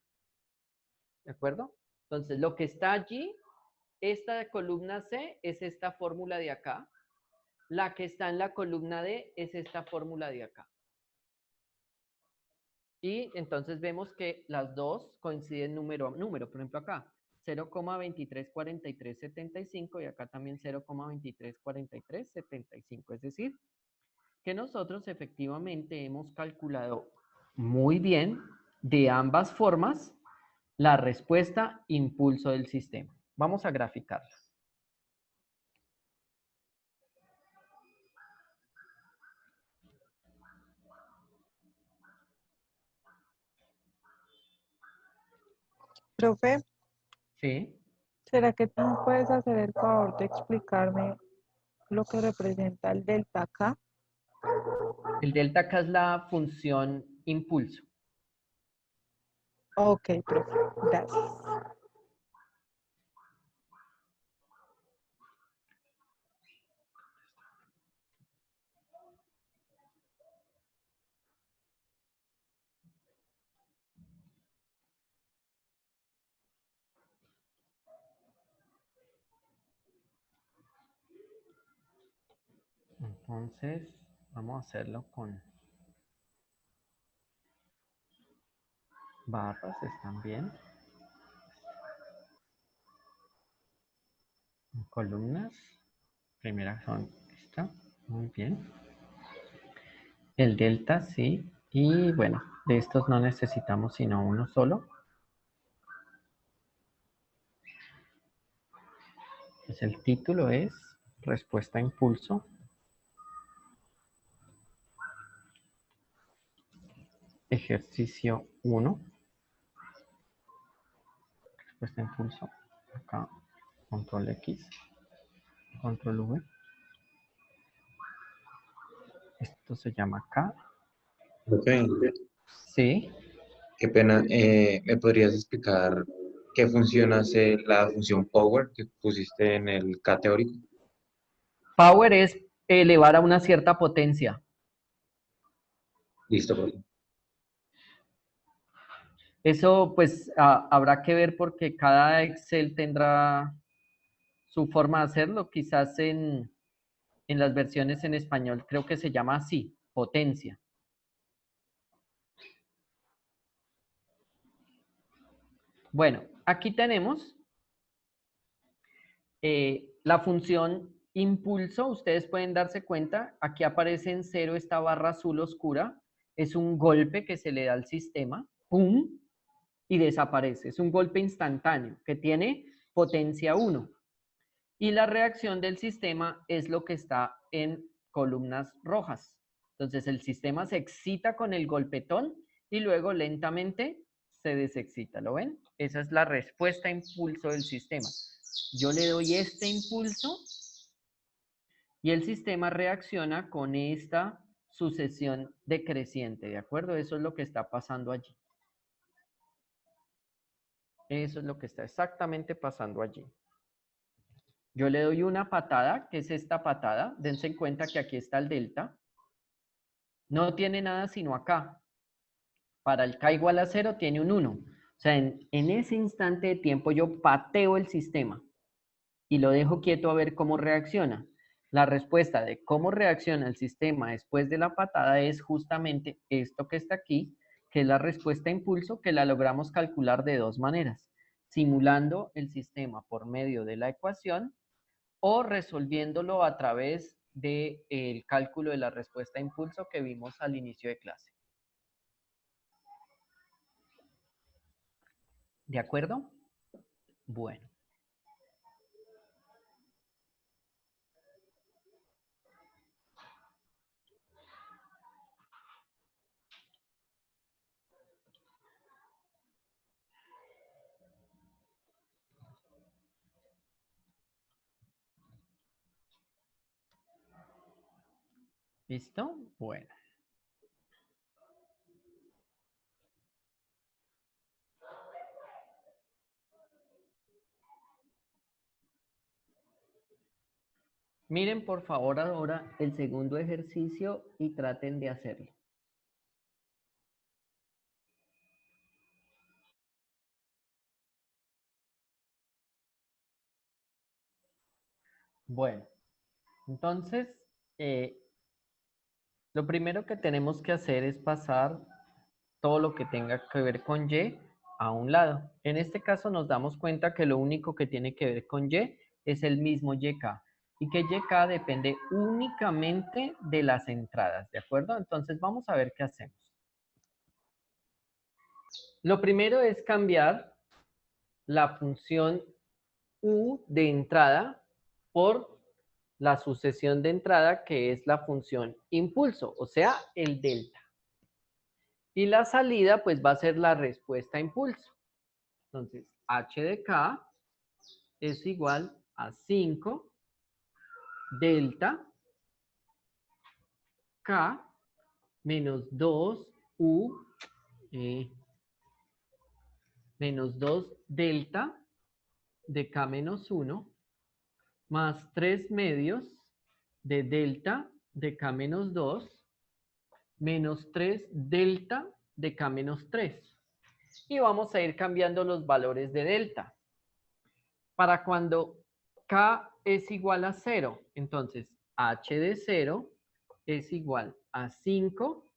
Speaker 1: ¿De acuerdo? Entonces, lo que está allí, esta columna C es esta fórmula de acá. La que está en la columna D es esta fórmula de acá. Y entonces vemos que las dos coinciden número a número. Por ejemplo, acá 0,234375 y acá también 0,234375. Es decir, que nosotros efectivamente hemos calculado muy bien de ambas formas la respuesta impulso del sistema. Vamos a graficarla.
Speaker 4: Profe,
Speaker 1: ¿Sí?
Speaker 4: ¿será que tú me puedes hacer el favor de explicarme lo que representa el delta K?
Speaker 1: El delta K es la función impulso.
Speaker 4: Ok, profe, gracias.
Speaker 1: Entonces, vamos a hacerlo con barras, están bien. Columnas, primera son esta, muy bien. El delta, sí. Y bueno, de estos no necesitamos sino uno solo. Pues el título es respuesta a impulso. Ejercicio 1. Respuesta a impulso. Acá, control X, control V. Esto se llama K.
Speaker 7: Profe,
Speaker 1: Sí.
Speaker 7: qué pena. ¿Me podrías explicar qué función hace la función power que pusiste en el K teórico?
Speaker 1: Power es elevar a una cierta potencia.
Speaker 7: Listo, profe.
Speaker 1: Eso pues habrá que ver porque cada Excel tendrá su forma de hacerlo. Quizás en las versiones en español creo que se llama así, potencia. Bueno, aquí tenemos la función impulso. Ustedes pueden darse cuenta, aquí aparece en 0 esta barra azul oscura. Es un golpe que se le da al sistema, ¡pum!, y desaparece. Es un golpe instantáneo que tiene potencia 1. Y la reacción del sistema es lo que está en columnas rojas. Entonces el sistema se excita con el golpetón y luego lentamente se desexcita. ¿Lo ven? Esa es la respuesta a impulso del sistema. Yo le doy este impulso y el sistema reacciona con esta sucesión decreciente, ¿de acuerdo? Eso es lo que está pasando allí. Eso es lo que está exactamente pasando allí. Yo le doy una patada, que es esta patada. Dense en cuenta que aquí está el delta. No tiene nada sino acá. Para el K igual a 0 tiene un 1. O sea, en ese instante de tiempo yo pateo el sistema y lo dejo quieto a ver cómo reacciona. La respuesta de cómo reacciona el sistema después de la patada es justamente esto que está aquí, que es la respuesta a impulso, que la logramos calcular de dos maneras. Simulando el sistema por medio de la ecuación o resolviéndolo a través del cálculo de la respuesta a impulso que vimos al inicio de clase. ¿De acuerdo? Bueno. ¿Listo? Bueno. Miren por favor ahora el segundo ejercicio y traten de hacerlo. Bueno, entonces, lo primero que tenemos que hacer es pasar todo lo que tenga que ver con Y a un lado. En este caso nos damos cuenta que lo único que tiene que ver con Y es el mismo YK. Y que YK depende únicamente de las entradas, ¿de acuerdo? Entonces vamos a ver qué hacemos. Lo primero es cambiar la función U de entrada por la sucesión de entrada, que es la función impulso, o sea, el delta. Y la salida, pues, va a ser la respuesta a impulso. Entonces, H de K es igual a 5 delta K menos 2 U menos 2 delta de K menos 1 más 3 medios de delta de K menos 2 menos 3 delta de K menos 3. Y vamos a ir cambiando los valores de delta. Para cuando K es igual a 0, entonces H de 0 es igual a 5.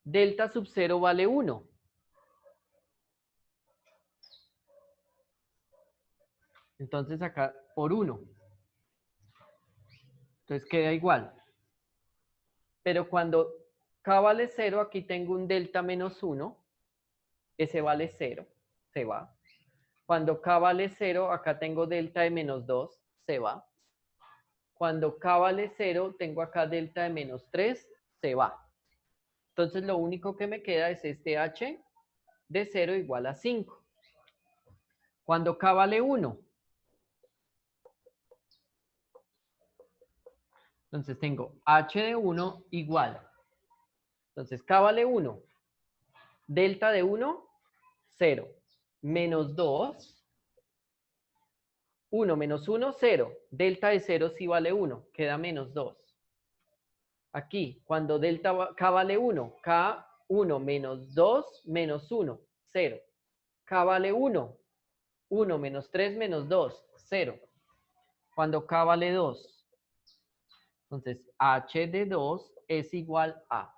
Speaker 1: Delta sub 0 vale 1. Entonces acá por 1. Entonces queda igual. Pero cuando K vale 0, aquí tengo un delta menos 1. Ese vale 0. Se va. Cuando K vale 0, acá tengo delta de menos 2. Se va. Cuando K vale 0, tengo acá delta de menos 3. Se va. Entonces lo único que me queda es este H de 0 igual a 5. Cuando K vale 1. Entonces tengo H de 1 igual. Entonces K vale 1. Delta de 1, 0. Menos 2. 1 menos 1, 0. Delta de 0 sí vale 1. Queda menos 2. Aquí, cuando delta K vale 1. K1 menos 2 menos 1, 0. K vale 1. 1 menos 3 menos 2, 0. Cuando K vale 2. Entonces, H de 2 es igual a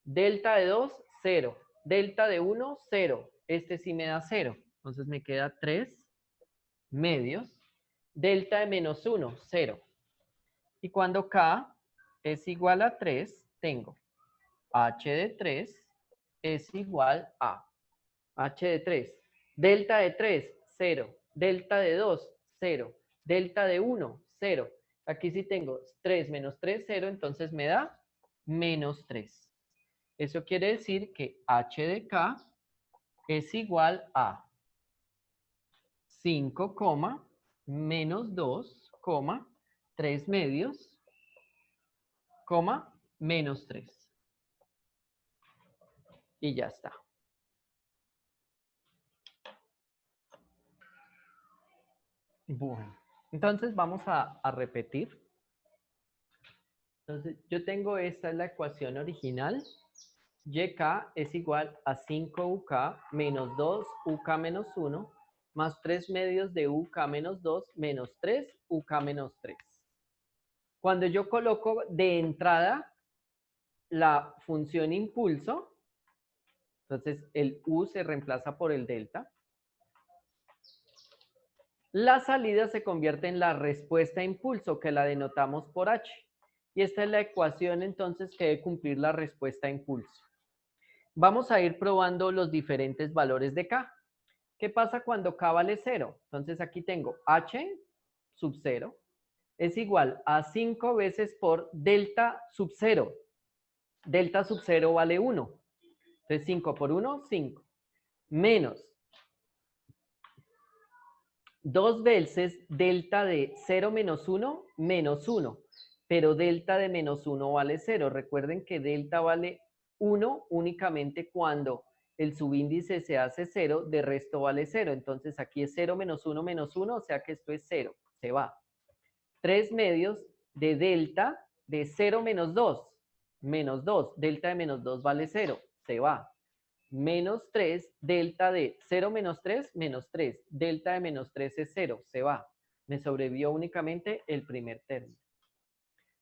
Speaker 1: delta de 2, 0. Delta de 1, 0. Este sí me da 0. Entonces me queda 3 medios. Delta de menos 1, 0. Y cuando K es igual a 3, tengo H de 3 es igual a H de 3. Delta de 3, 0. Delta de 2, 0. Delta de 1, 0. Aquí sí tengo 3 menos 3, 0, entonces me da menos 3. Eso quiere decir que H de K es igual a 5, menos 2, 3 medios, menos 3. Y ya está. Bueno, entonces vamos a repetir. Entonces yo tengo esta es la ecuación original. YK es igual a 5UK menos 2UK menos 1 más 3 medios de UK menos 2 menos 3UK menos 3. Cuando yo coloco de entrada la función impulso, entonces el U se reemplaza por el delta. La salida se convierte en la respuesta a impulso, que la denotamos por H. Y esta es la ecuación entonces que debe cumplir la respuesta a impulso. Vamos a ir probando los diferentes valores de K. ¿Qué pasa cuando K vale 0? Entonces aquí tengo H sub 0 es igual a 5 veces por delta sub 0. Delta sub 0 vale 1. Entonces 5 por 1, 5. Menos 2 veces delta de 0 menos 1, menos 1. Pero delta de menos 1 vale 0. Recuerden que delta vale 1 únicamente cuando el subíndice se hace 0, de resto vale 0. Entonces aquí es 0 menos 1 menos 1, o sea que esto es 0, se va. 3 medios de delta de 0 menos 2, menos 2. Delta de menos 2 vale 0, se va. Menos 3, delta de 0 menos 3, menos 3. Delta de menos 3 es 0, se va. Me sobrevivió únicamente el primer término.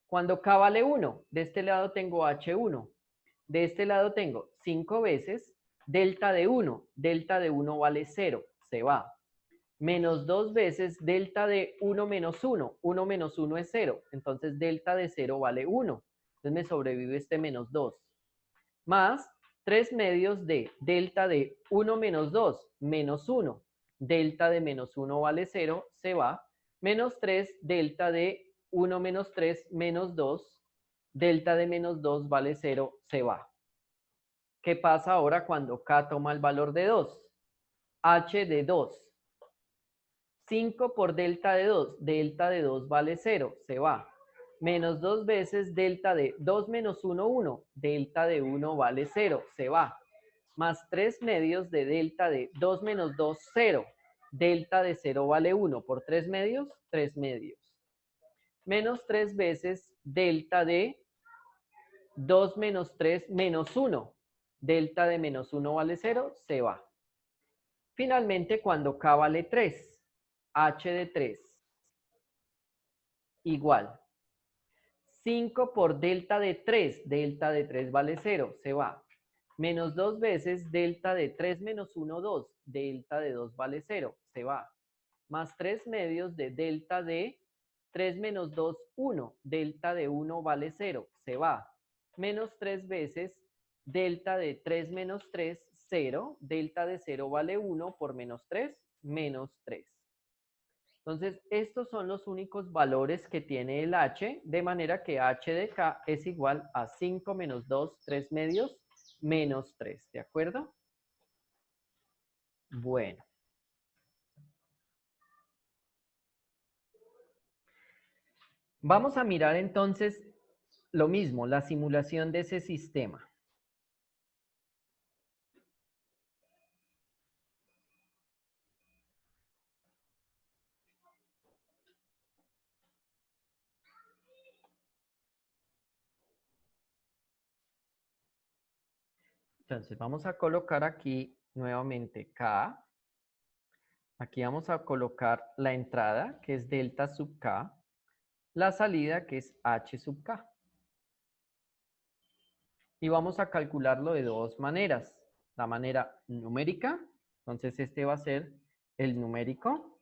Speaker 1: Cuando K vale 1, de este lado tengo H1. De este lado tengo 5 veces delta de 1. Delta de 1 vale 0, se va. Menos 2 veces delta de 1 menos 1. 1 menos 1 es 0. Entonces delta de 0 vale 1. Entonces me sobrevive este menos 2. Más 3 medios de delta de 1 menos 2, menos 1. Delta de menos 1 vale 0, se va. Menos 3, delta de 1 menos 3, menos 2. Delta de menos 2 vale 0, se va. ¿Qué pasa ahora cuando K toma el valor de 2? H de 2. 5 por delta de 2. Delta de 2 vale 0, se va. Menos 2 veces delta de 2 menos 1, 1. Delta de 1 vale 0, se va. Más 3 medios de delta de 2 menos 2, 0. Delta de 0 vale 1. Por 3 medios, 3 medios. Menos 3 veces delta de 2 menos 3 menos 1. Delta de menos 1 vale 0, se va. Finalmente, cuando K vale 3, H de 3 igual 5 por delta de 3. Delta de 3 vale 0, se va. Menos 2 veces delta de 3 menos 1, 2. Delta de 2 vale 0, se va. Más 3 medios de delta de 3 menos 2, 1. Delta de 1 vale 0, se va. Menos 3 veces delta de 3 menos 3, 0. Delta de 0 vale 1 por menos 3, menos 3. Entonces, estos son los únicos valores que tiene el H, de manera que H de K es igual a 5 menos 2, 3 medios, menos 3. ¿De acuerdo? Bueno. Vamos a mirar entonces lo mismo, la simulación de ese sistema. Entonces vamos a colocar aquí nuevamente K. Aquí vamos a colocar la entrada, que es delta sub K. La salida, que es H sub K. Y vamos a calcularlo de dos maneras. La manera numérica Entonces este va a ser el numérico.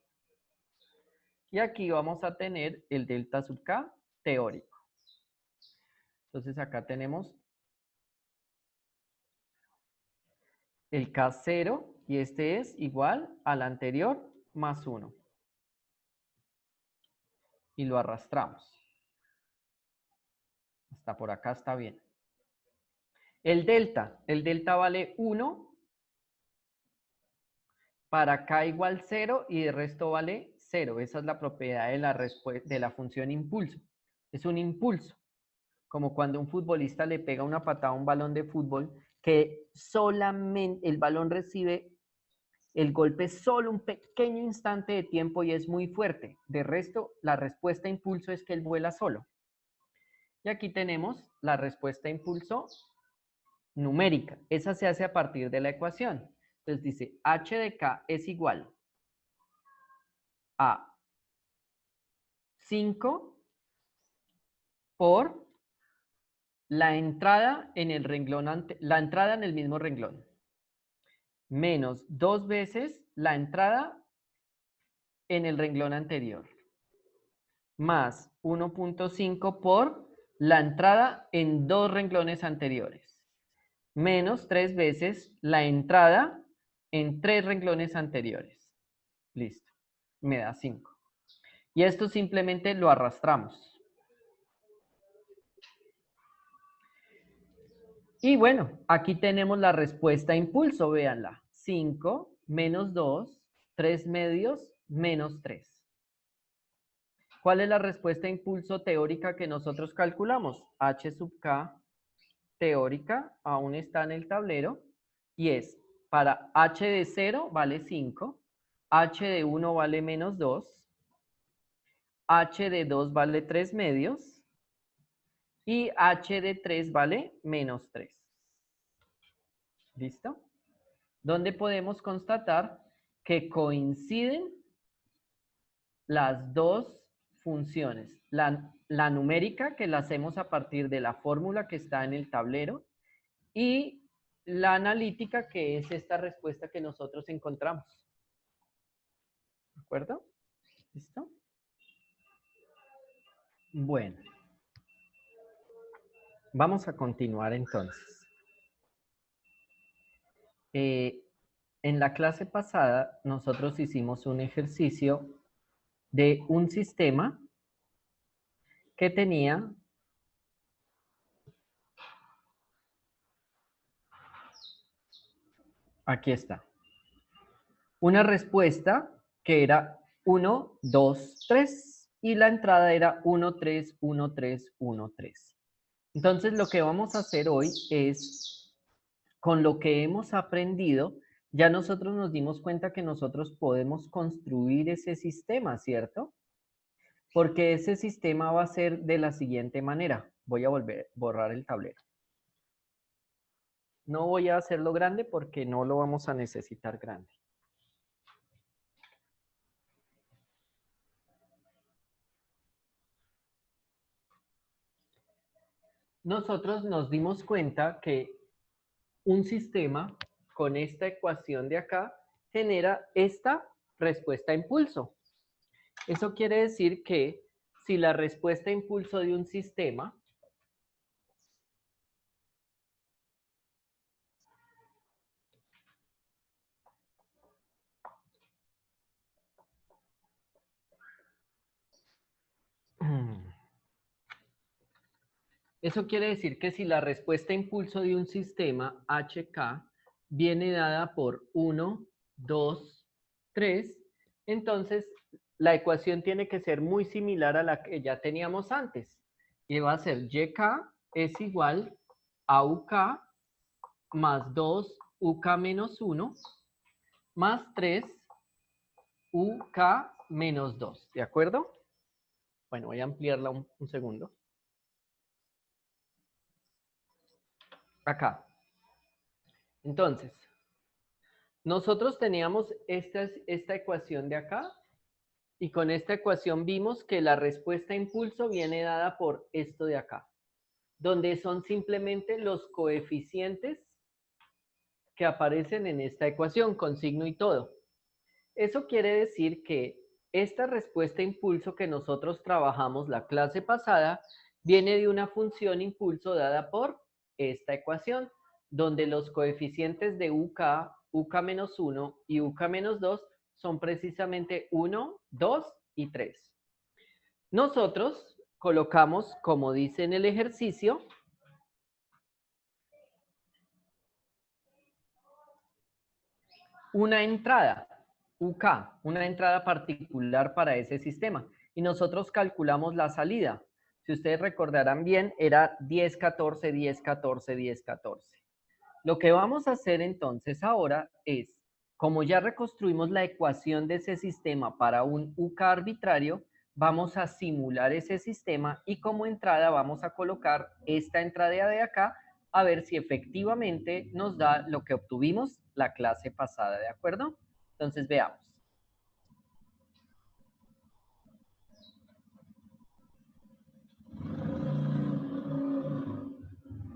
Speaker 1: Y aquí vamos a tener el delta sub k teórico. Entonces acá tenemos el K0 y este es igual al anterior más 1. Y lo arrastramos. Hasta por acá está bien. El delta vale 1 para k igual 0 y el resto vale 0. Esa es la propiedad de la función impulso. Es un impulso, como cuando un futbolista le pega una patada a un balón de fútbol, que solamente el balón recibe el golpe solo un pequeño instante de tiempo y es muy fuerte. De resto, la respuesta a impulso es que él vuela solo. Y aquí tenemos la respuesta a impulso numérica. Esa se hace a partir de la ecuación. Entonces dice, h de k es igual a 5 por la entrada en el renglón, la entrada en el mismo renglón, menos 2 veces la entrada en el renglón anterior, más 1.5 por la entrada en 2 renglones anteriores, menos 3 veces la entrada en 3 renglones anteriores. Listo, me da 5. Y esto simplemente lo arrastramos. Y bueno, aquí tenemos la respuesta a impulso, véanla. 5 menos 2, 3 medios, menos 3. ¿Cuál es la respuesta a impulso teórica que nosotros calculamos? H sub k teórica aún está en el tablero y es para h de 0 vale 5, h de 1 vale menos 2, h de 2 vale 3 medios y h de 3 vale menos 3. ¿Listo? Donde podemos constatar que coinciden las dos funciones. La numérica, que la hacemos a partir de la fórmula que está en el tablero, y la analítica, que es esta respuesta que nosotros encontramos. ¿De acuerdo? ¿Listo? Bueno. Vamos a continuar entonces. En la clase pasada nosotros hicimos un ejercicio de un sistema que tenía aquí está, una respuesta que era 1, 2, 3 y la entrada era 1, 3, 1, 3, 1, 3. Entonces lo que vamos a hacer hoy es, con lo que hemos aprendido, ya nosotros nos dimos cuenta que nosotros podemos construir ese sistema, ¿cierto? Porque ese sistema va a ser de la siguiente manera. Voy a borrar el tablero. No voy a hacerlo grande porque no lo vamos a necesitar grande. Nosotros nos dimos cuenta que un sistema con esta ecuación de acá genera esta respuesta a impulso. Eso quiere decir que si la respuesta a impulso de un sistema eso quiere decir que si la respuesta a impulso de un sistema HK viene dada por 1, 2, 3, entonces la ecuación tiene que ser muy similar a la que ya teníamos antes. Y va a ser YK es igual a UK más 2 UK menos 1 más 3 UK menos 2. ¿De acuerdo? Bueno, voy a ampliarla un segundo. Acá. Entonces, nosotros teníamos esta ecuación de acá y con esta ecuación vimos que la respuesta a impulso viene dada por esto de acá, donde son simplemente los coeficientes que aparecen en esta ecuación con signo y todo. Eso quiere decir que esta respuesta impulso que nosotros trabajamos la clase pasada viene de una función impulso dada por esta ecuación, donde los coeficientes de UK, UK-1 y UK-2 son precisamente 1, 2 y 3. Nosotros colocamos, como dice en el ejercicio, una entrada, UK, una entrada particular para ese sistema. Y nosotros calculamos la salida. Si ustedes recordarán bien, era 10, 14, 10, 14, 10, 14. Lo que vamos a hacer entonces ahora es, como ya reconstruimos la ecuación de ese sistema para un UK arbitrario, vamos a simular ese sistema y como entrada vamos a colocar esta entrada de acá a ver si efectivamente nos da lo que obtuvimos la clase pasada, ¿de acuerdo? Entonces veamos.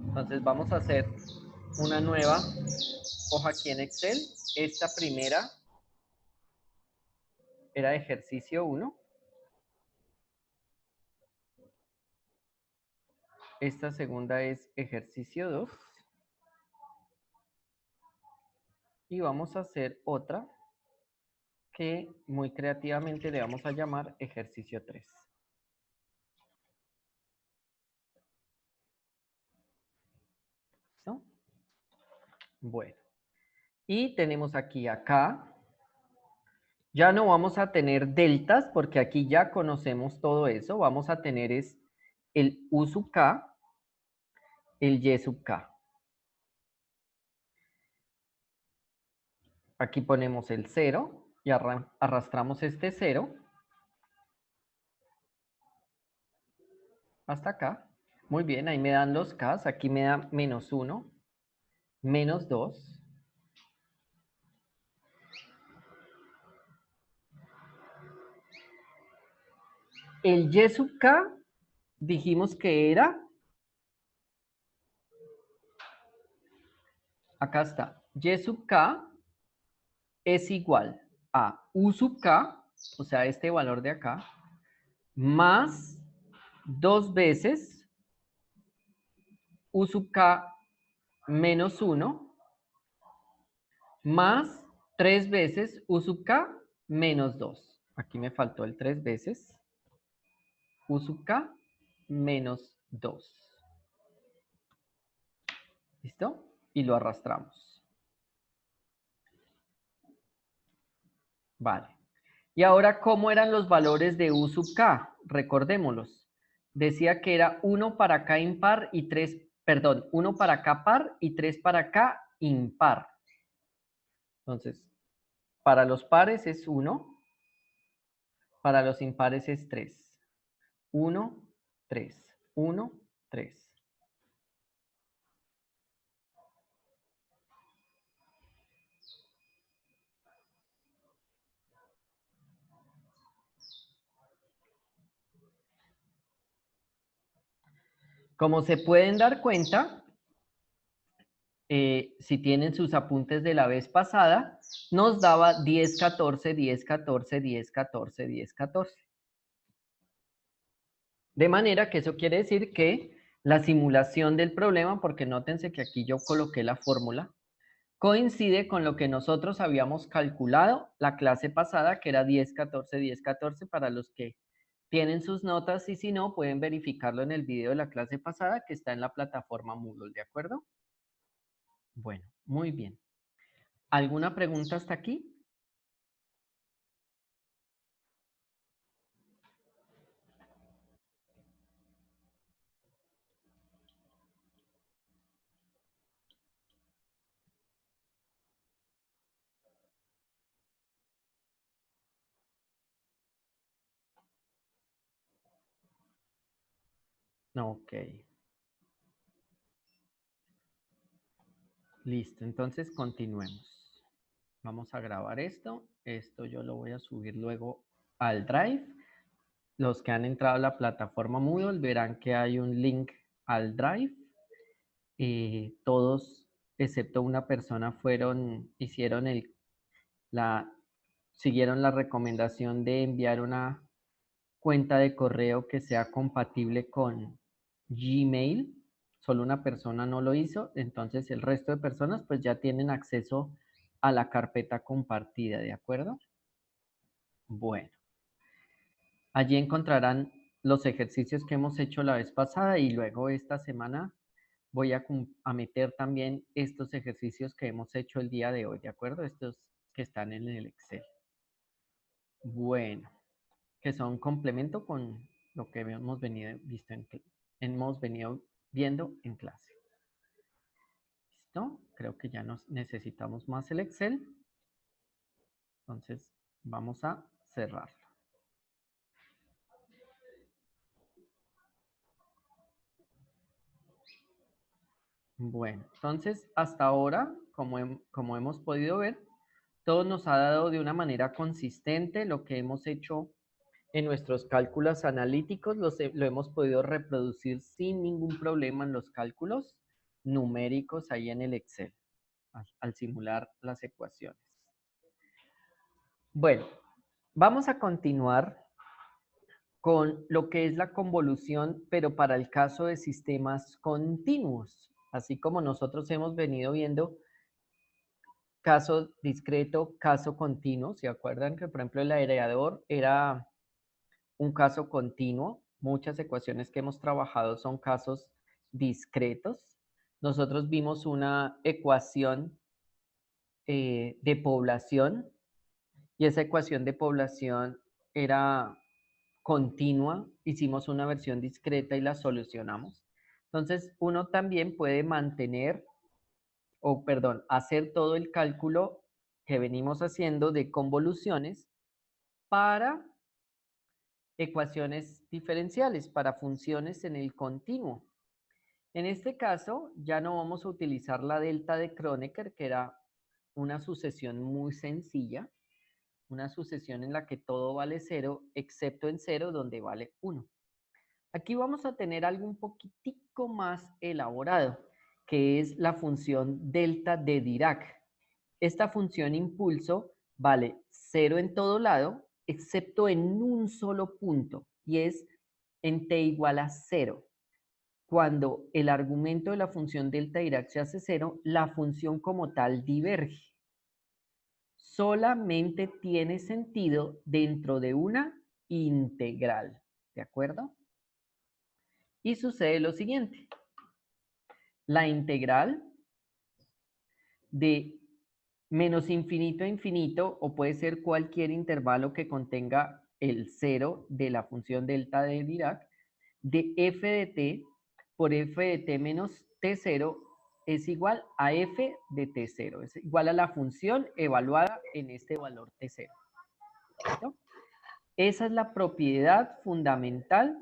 Speaker 1: Entonces vamos a hacer una nueva hoja aquí en Excel. Esta primera era ejercicio 1. Esta segunda es ejercicio 2. Y vamos a hacer otra que muy creativamente le vamos a llamar ejercicio 3. ¿Listo? Bueno. Y tenemos aquí acá. Ya no vamos a tener deltas porque aquí ya conocemos todo eso. Vamos a tener es el U sub K, el Y sub K. Aquí ponemos el 0 y arrastramos este 0 hasta acá. Muy bien, ahí me dan los K. Aquí me da menos 1, menos 2. El Y sub K dijimos que era, acá está, Y sub K es igual a U sub K, o sea, este valor de acá, más 2 veces U sub K menos 1, más 3 veces U sub K menos 2. Aquí me faltó el 3 veces U sub K menos 2. ¿Listo? Y lo arrastramos. Vale. Y ahora, ¿cómo eran los valores de U sub K? Recordémoslos. Decía que era 1 para K impar y 3, perdón, 1 para K par y 3 para K impar. Entonces, para los pares es 1, para los impares es 3. 1, 3, 1, 3. Como se pueden dar cuenta, si tienen sus apuntes de la vez pasada, nos daba 10, 14, 10, 14, 10, 14, 10, 14. De manera que eso quiere decir que la simulación del problema, porque nótense que aquí yo coloqué la fórmula, coincide con lo que nosotros habíamos calculado la clase pasada, que era 10, 14, 10, 14, para los que tienen sus notas y si no, pueden verificarlo en el video de la clase pasada que está en la plataforma Moodle, ¿de acuerdo? Bueno, muy bien. ¿Alguna pregunta hasta aquí? Ok. Listo, entonces continuemos. Vamos a grabar esto. Esto yo lo voy a subir luego al Drive. Los que han entrado a la plataforma Moodle verán que hay un link al Drive. Todos excepto una persona, siguieron la recomendación de enviar una cuenta de correo que sea compatible con Gmail. Solo una persona no lo hizo, entonces el resto de personas pues ya tienen acceso a la carpeta compartida, ¿de acuerdo? Bueno, allí encontrarán los ejercicios que hemos hecho la vez pasada y luego esta semana voy a meter también estos ejercicios que hemos hecho el día de hoy, ¿de acuerdo? Estos que están en el Excel. Bueno, que son complemento con lo que hemos venido viendo en clase. ¿Listo? Creo que ya necesitamos más el Excel. Entonces, vamos a cerrarlo. Bueno, entonces, hasta ahora, como hemos podido ver, todo nos ha dado de una manera consistente lo que hemos hecho en nuestros cálculos analíticos, lo hemos podido reproducir sin ningún problema en los cálculos numéricos ahí en el Excel, al simular las ecuaciones. Bueno, vamos a continuar con lo que es la convolución, pero para el caso de sistemas continuos, así como nosotros hemos venido viendo caso discreto, caso continuo. ¿Se acuerdan que, por ejemplo, el aireador era un caso continuo? Muchas ecuaciones que hemos trabajado son casos discretos. Nosotros vimos una ecuación de población y esa ecuación de población era continua. Hicimos una versión discreta y la solucionamos. Entonces, uno también puede hacer todo el cálculo que venimos haciendo de convoluciones para ecuaciones diferenciales, para funciones en el continuo. En este caso, ya no vamos a utilizar la delta de Kronecker, que era una sucesión muy sencilla, una sucesión en la que todo vale 0, excepto en 0, donde vale 1. Aquí vamos a tener algo un poquitico más elaborado, que es la función delta de Dirac. Esta función impulso vale 0 en todo lado, excepto en un solo punto, y es en t igual a 0. Cuando el argumento de la función delta Dirac se hace 0, la función como tal diverge. Solamente tiene sentido dentro de una integral, ¿de acuerdo? Y sucede lo siguiente. La integral de menos infinito a infinito, o puede ser cualquier intervalo que contenga el 0 de la función delta de Dirac, de f de t por f de t menos t0 es igual a f de t0, es igual a la función evaluada en este valor t0. ¿Listo? Esa es la propiedad fundamental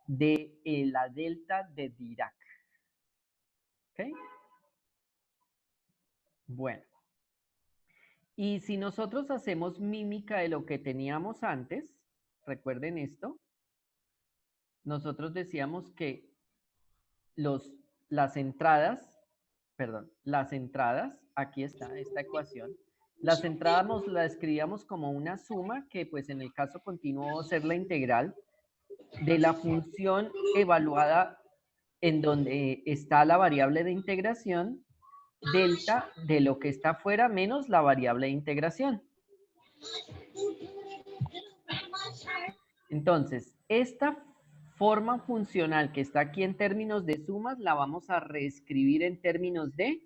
Speaker 1: de la delta de Dirac. ¿Ok? Bueno. Y si nosotros hacemos mímica de lo que teníamos antes, recuerden esto, nosotros decíamos que las entradas, aquí está esta ecuación, las entradas la escribíamos como una suma que pues en el caso continuo va a ser la integral de la función evaluada en donde está la variable de integración delta de lo que está afuera menos la variable de integración. Entonces, esta forma funcional que está aquí en términos de sumas la vamos a reescribir en términos de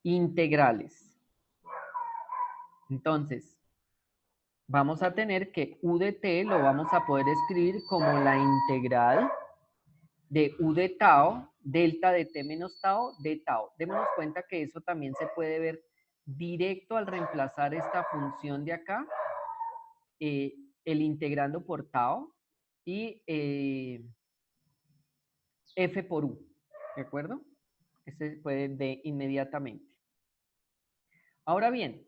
Speaker 1: integrales. Entonces, vamos a tener que u de t lo vamos a poder escribir como la integral de u de tau, delta de t menos tau, de tau. Démonos cuenta que eso también se puede ver directo al reemplazar esta función de acá, el integrando por tau y f por u, ¿de acuerdo? Este puede ver inmediatamente. Ahora bien,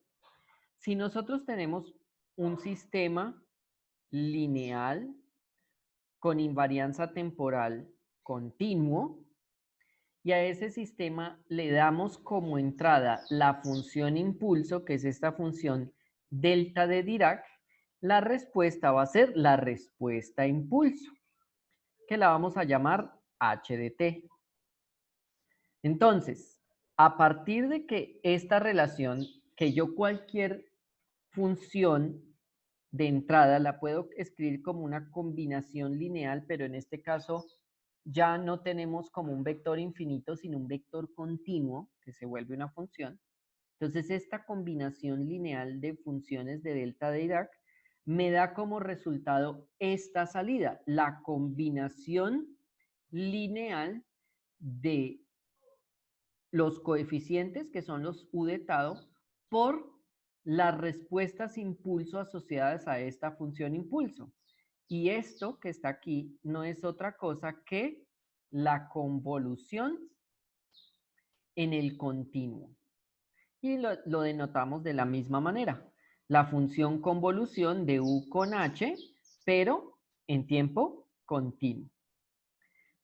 Speaker 1: si nosotros tenemos un sistema lineal con invarianza temporal continuo, y a ese sistema le damos como entrada la función impulso, que es esta función delta de Dirac, la respuesta va a ser la respuesta impulso, que la vamos a llamar h de t. Entonces, a partir de que esta relación, que yo cualquier función de entrada la puedo escribir como una combinación lineal, pero en este caso ya no tenemos como un vector infinito, sino un vector continuo, que se vuelve una función. Entonces, esta combinación lineal de funciones de delta de Dirac me da como resultado esta salida, la combinación lineal de los coeficientes, que son los u de tau, por las respuestas impulso asociadas a esta función impulso. Y esto que está aquí no es otra cosa que la convolución en el continuo. Y lo denotamos de la misma manera. La función convolución de u con h, pero en tiempo continuo.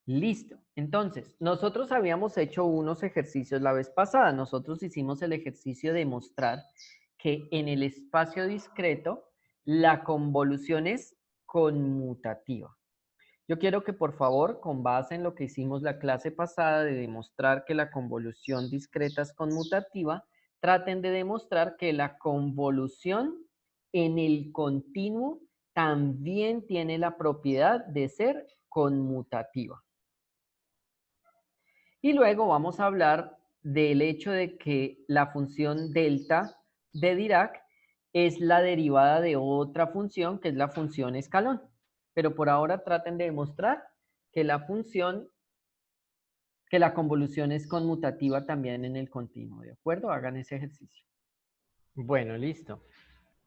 Speaker 1: Listo. Entonces, nosotros habíamos hecho unos ejercicios la vez pasada. Nosotros hicimos el ejercicio de mostrar que en el espacio discreto la convolución es conmutativa. Yo quiero que por favor, con base en lo que hicimos la clase pasada de demostrar que la convolución discreta es conmutativa, traten de demostrar que la convolución en el continuo también tiene la propiedad de ser conmutativa. Y luego vamos a hablar del hecho de que la función delta de Dirac es la derivada de otra función, que es la función escalón. Pero por ahora traten de demostrar que la convolución es conmutativa también en el continuo, ¿de acuerdo? Hagan ese ejercicio. Bueno, listo.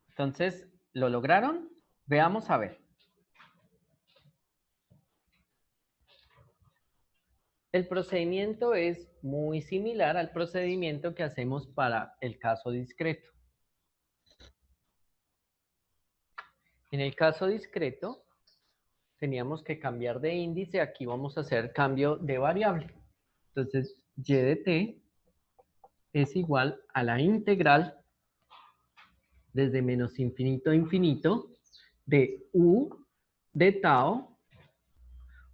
Speaker 1: Entonces, ¿lo lograron? Veamos a ver. El procedimiento es muy similar al procedimiento que hacemos para el caso discreto. En el caso discreto, teníamos que cambiar de índice. Aquí vamos a hacer cambio de variable. Entonces, y de t es igual a la integral desde menos infinito a infinito de u de tau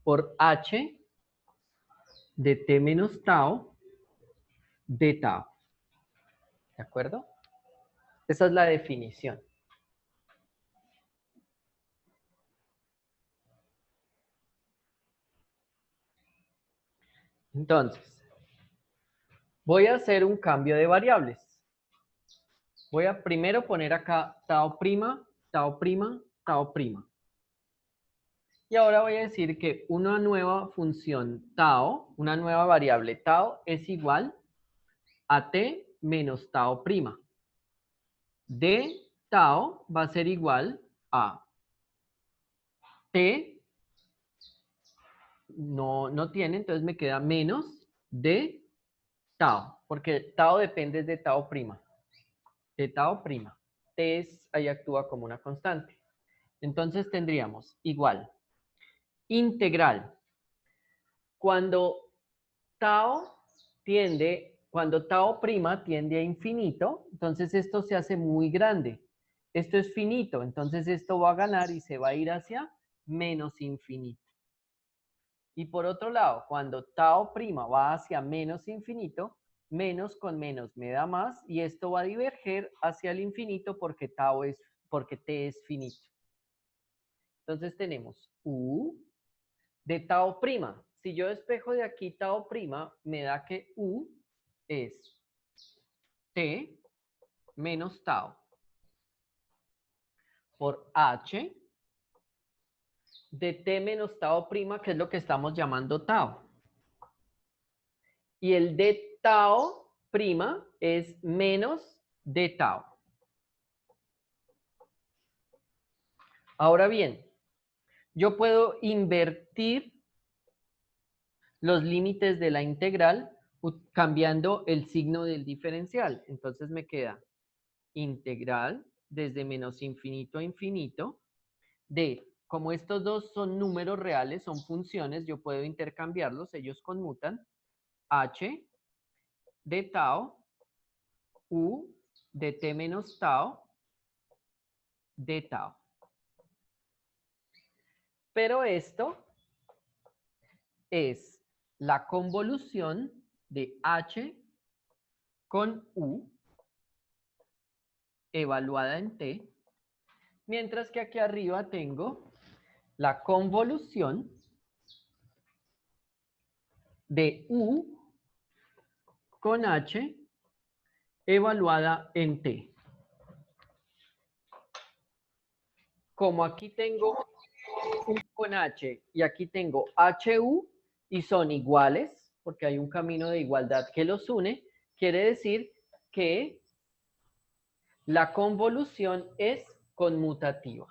Speaker 1: por h de t menos tau de tau. ¿De acuerdo? Esa es la definición. Entonces, voy a hacer un cambio de variables. Voy a primero poner acá tau prima, tau prima, tau prima. Y ahora voy a decir que una nueva función tau, una nueva variable tau, es igual a t menos tau prima. De tau va a ser igual a t, no tiene, entonces me queda menos de tau, porque tau depende de tau prima. De tau prima. T ahí actúa como una constante. Entonces tendríamos igual integral. Cuando tau prima tiende a infinito, entonces esto se hace muy grande. Esto es finito, entonces esto va a ganar y se va a ir hacia menos infinito. Y por otro lado, cuando tau prima va hacia menos infinito, menos con menos me da más, y esto va a diverger hacia el infinito porque t es finito. Entonces tenemos u de tau prima. Si yo despejo de aquí tau prima, me da que u es t menos tau por h de t menos tau prima, que es lo que estamos llamando tau. Y el de tau prima es menos de tau. Ahora bien, yo puedo invertir los límites de la integral cambiando el signo del diferencial. Entonces me queda integral desde menos infinito a infinito de, como estos dos son números reales, son funciones, yo puedo intercambiarlos, ellos conmutan, H de tau, U de T menos tau, de tau. Pero esto es la convolución de H con U evaluada en T, mientras que aquí arriba tengo la convolución de U con H evaluada en T. Como aquí tengo U con H y aquí tengo HU y son iguales, porque hay un camino de igualdad que los une, quiere decir que la convolución es conmutativa.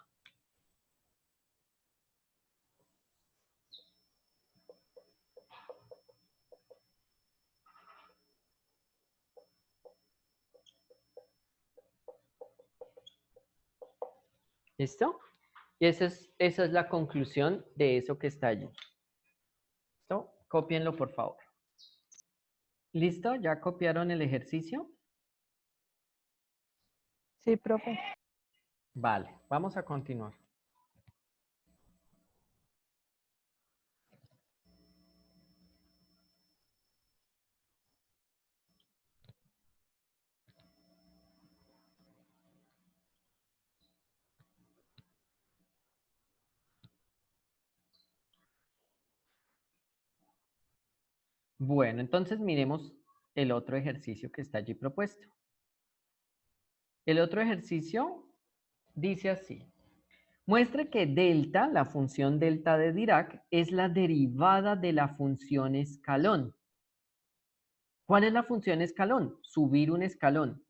Speaker 1: ¿Listo? Y esa es la conclusión de eso que está allí. ¿Listo? Cópienlo, por favor. ¿Listo? ¿Ya copiaron el ejercicio?
Speaker 4: Sí, profe.
Speaker 1: Vale, vamos a continuar. Bueno, entonces miremos el otro ejercicio que está allí propuesto. El otro ejercicio dice así. Muestre que delta, la función delta de Dirac, es la derivada de la función escalón. ¿Cuál es la función escalón? Subir un escalón.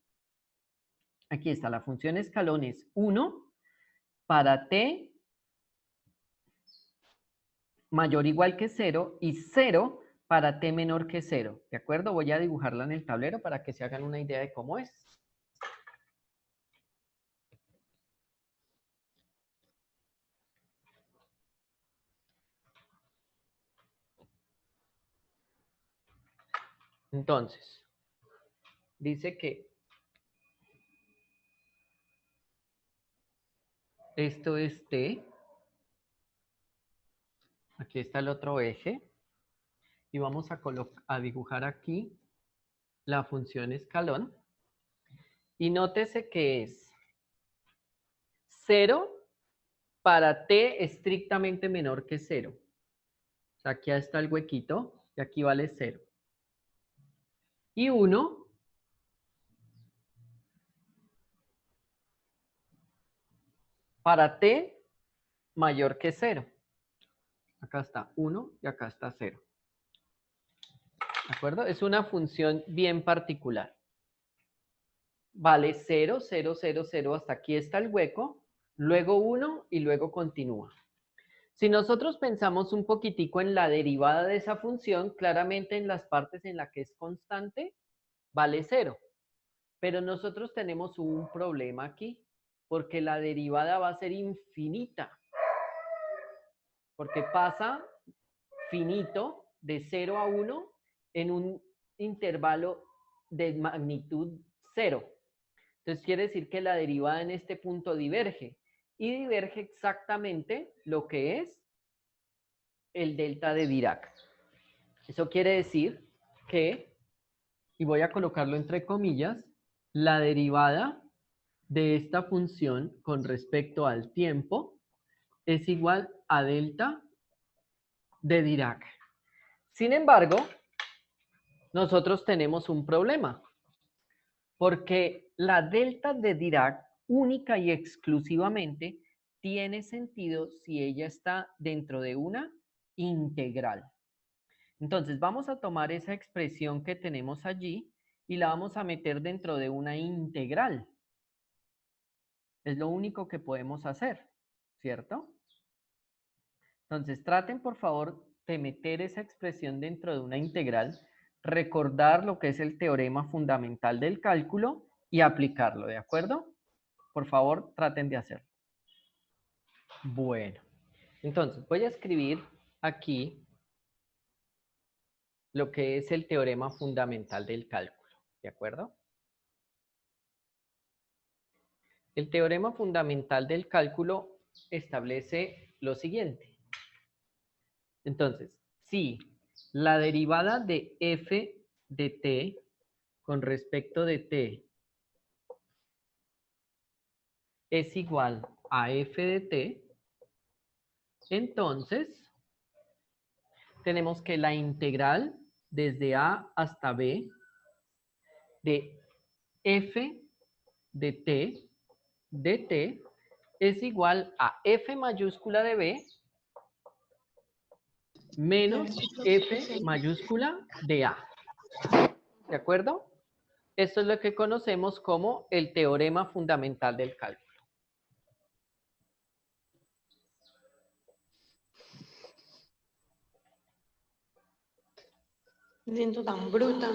Speaker 1: Aquí está, la función escalón es 1 para t mayor o igual que 0 y 0 para t menor que 0. ¿De acuerdo? Voy a dibujarla en el tablero para que se hagan una idea de cómo es. Entonces, dice que esto es t. Aquí está el otro eje. Y vamos a dibujar aquí la función escalón. Y nótese que es 0 para t estrictamente menor que 0. O sea, aquí está el huequito y aquí vale 0. Y 1 para t mayor que 0. Acá está 1 y acá está 0. ¿De acuerdo? Es una función bien particular. Vale 0, 0, 0, 0, hasta aquí está el hueco, luego 1 y luego continúa. Si nosotros pensamos un poquitico en la derivada de esa función, claramente en las partes en las que es constante, vale 0. Pero nosotros tenemos un problema aquí, porque la derivada va a ser infinita. Porque pasa finito de 0 a 1 en un intervalo de magnitud 0. Entonces quiere decir que la derivada en este punto diverge. Y diverge exactamente lo que es el delta de Dirac. Eso quiere decir que, y voy a colocarlo entre comillas, la derivada de esta función con respecto al tiempo es igual a delta de Dirac. Sin embargo, nosotros tenemos un problema, porque la delta de Dirac única y exclusivamente tiene sentido si ella está dentro de una integral. Entonces vamos a tomar esa expresión que tenemos allí y la vamos a meter dentro de una integral. Es lo único que podemos hacer, ¿cierto? Entonces traten por favor de meter esa expresión dentro de una integral, recordar lo que es el teorema fundamental del cálculo y aplicarlo, ¿de acuerdo? Por favor, traten de hacerlo. Bueno, entonces voy a escribir aquí lo que es el teorema fundamental del cálculo, ¿de acuerdo? El teorema fundamental del cálculo establece lo siguiente. Entonces, si la derivada de f de t con respecto de t es igual a f de t, entonces tenemos que la integral desde a hasta b de f de t es igual a f mayúscula de b menos f mayúscula de a. ¿De acuerdo? Esto es lo que conocemos como el teorema fundamental del cálculo.
Speaker 8: Me siento tan bruta.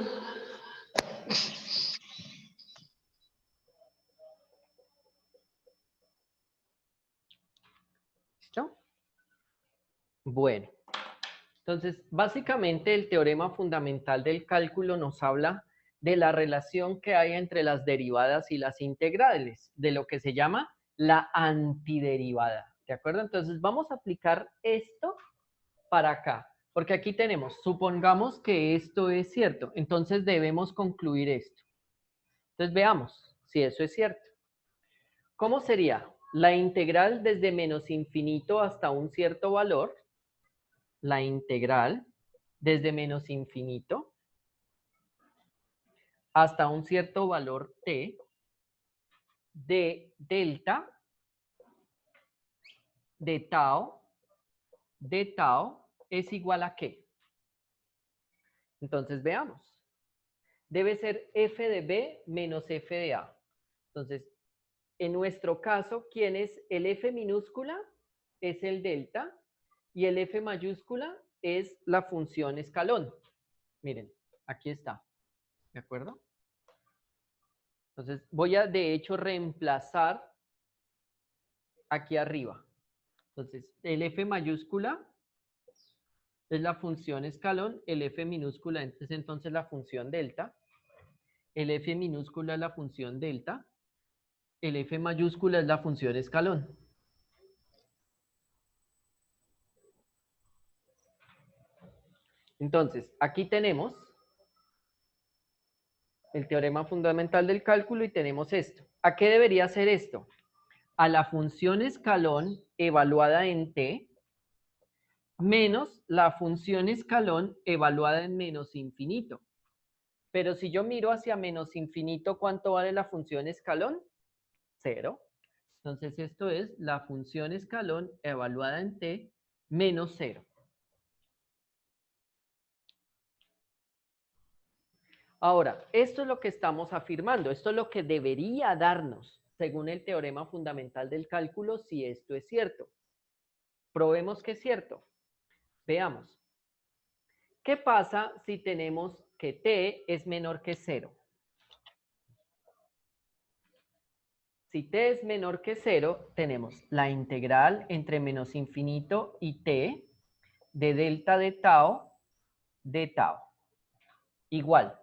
Speaker 1: ¿Listo? Bueno, entonces básicamente el teorema fundamental del cálculo nos habla de la relación que hay entre las derivadas y las integrales, de lo que se llama la antiderivada. ¿De acuerdo? Entonces vamos a aplicar esto para acá, porque aquí tenemos, supongamos que esto es cierto, entonces debemos concluir esto. Entonces veamos si eso es cierto. ¿Cómo sería? La integral desde menos infinito hasta un cierto valor, la integral desde menos infinito hasta un cierto valor t de delta de tau es igual a ¿qué? Entonces veamos. Debe ser f de b menos f de a. Entonces, en nuestro caso, ¿quién es el f minúscula? Es el delta y el f mayúscula es la función escalón. Miren, aquí está. ¿De acuerdo? Entonces, voy a, de hecho, reemplazar aquí arriba. Entonces, el f mayúscula es la función escalón, el f minúscula es entonces la función delta, el f minúscula es la función delta, el f mayúscula es la función escalón. Entonces, aquí tenemos el teorema fundamental del cálculo y tenemos esto. ¿A qué debería ser esto? A la función escalón evaluada en t menos la función escalón evaluada en menos infinito. Pero si yo miro hacia menos infinito, ¿cuánto vale la función escalón? 0. Entonces esto es la función escalón evaluada en t menos 0. Ahora, esto es lo que estamos afirmando, esto es lo que debería darnos, según el teorema fundamental del cálculo, si esto es cierto. Probemos que es cierto. Veamos. ¿Qué pasa si tenemos que t es menor que 0? Si t es menor que 0, tenemos la integral entre menos infinito y t de delta de tau igual.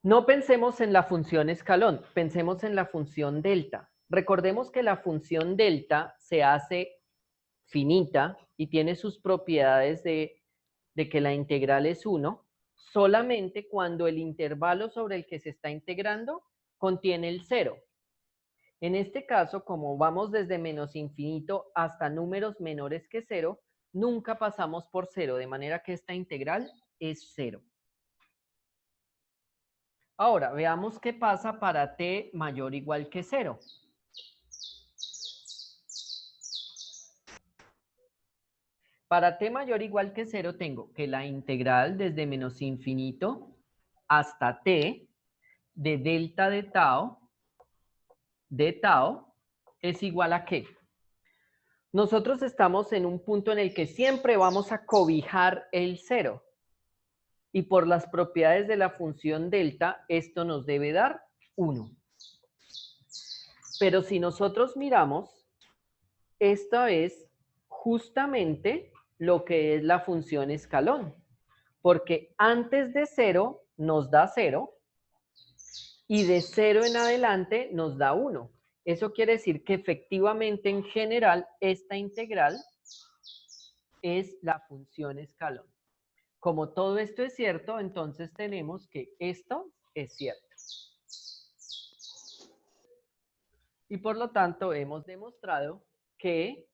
Speaker 1: No pensemos en la función escalón, pensemos en la función delta. Recordemos que la función delta se hace finita y tiene sus propiedades de que la integral es 1 solamente cuando el intervalo sobre el que se está integrando contiene el 0. En este caso, como vamos desde menos infinito hasta números menores que 0, nunca pasamos por 0, de manera que esta integral es 0. Ahora, veamos qué pasa para t mayor o igual que 0. Para t mayor o igual que 0 tengo que la integral desde menos infinito hasta t de delta de tau es igual a ¿qué? Nosotros estamos en un punto en el que siempre vamos a cobijar el 0. Y por las propiedades de la función delta, esto nos debe dar 1. Pero si nosotros miramos, esta es justamente lo que es la función escalón, porque antes de 0 nos da 0 y de 0 en adelante nos da 1. Eso quiere decir que efectivamente en general esta integral es la función escalón. Como todo esto es cierto, entonces tenemos que esto es cierto. Y por lo tanto hemos demostrado que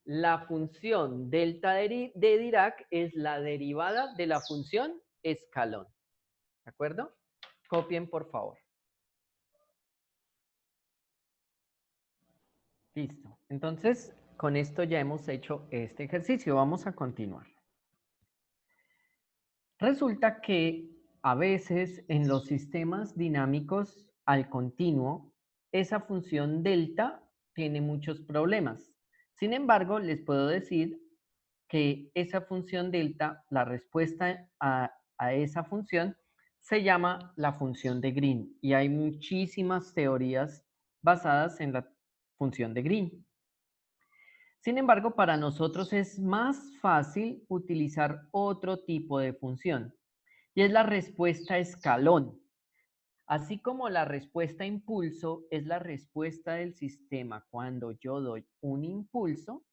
Speaker 1: la función delta de Dirac es la derivada de la función escalón. ¿De acuerdo? Copien, por favor. Listo. Entonces, con esto ya hemos hecho este ejercicio. Vamos a continuar. Resulta que a veces en los sistemas dinámicos al continuo, esa función delta tiene muchos problemas. Sin embargo, les puedo decir que esa función delta, la respuesta a esa función, se llama la función de Green. Y hay muchísimas teorías basadas en la función de Green. Sin embargo, para nosotros es más fácil utilizar otro tipo de función, y es la respuesta escalón. Así como la respuesta impulso es la respuesta del sistema cuando yo doy un impulso,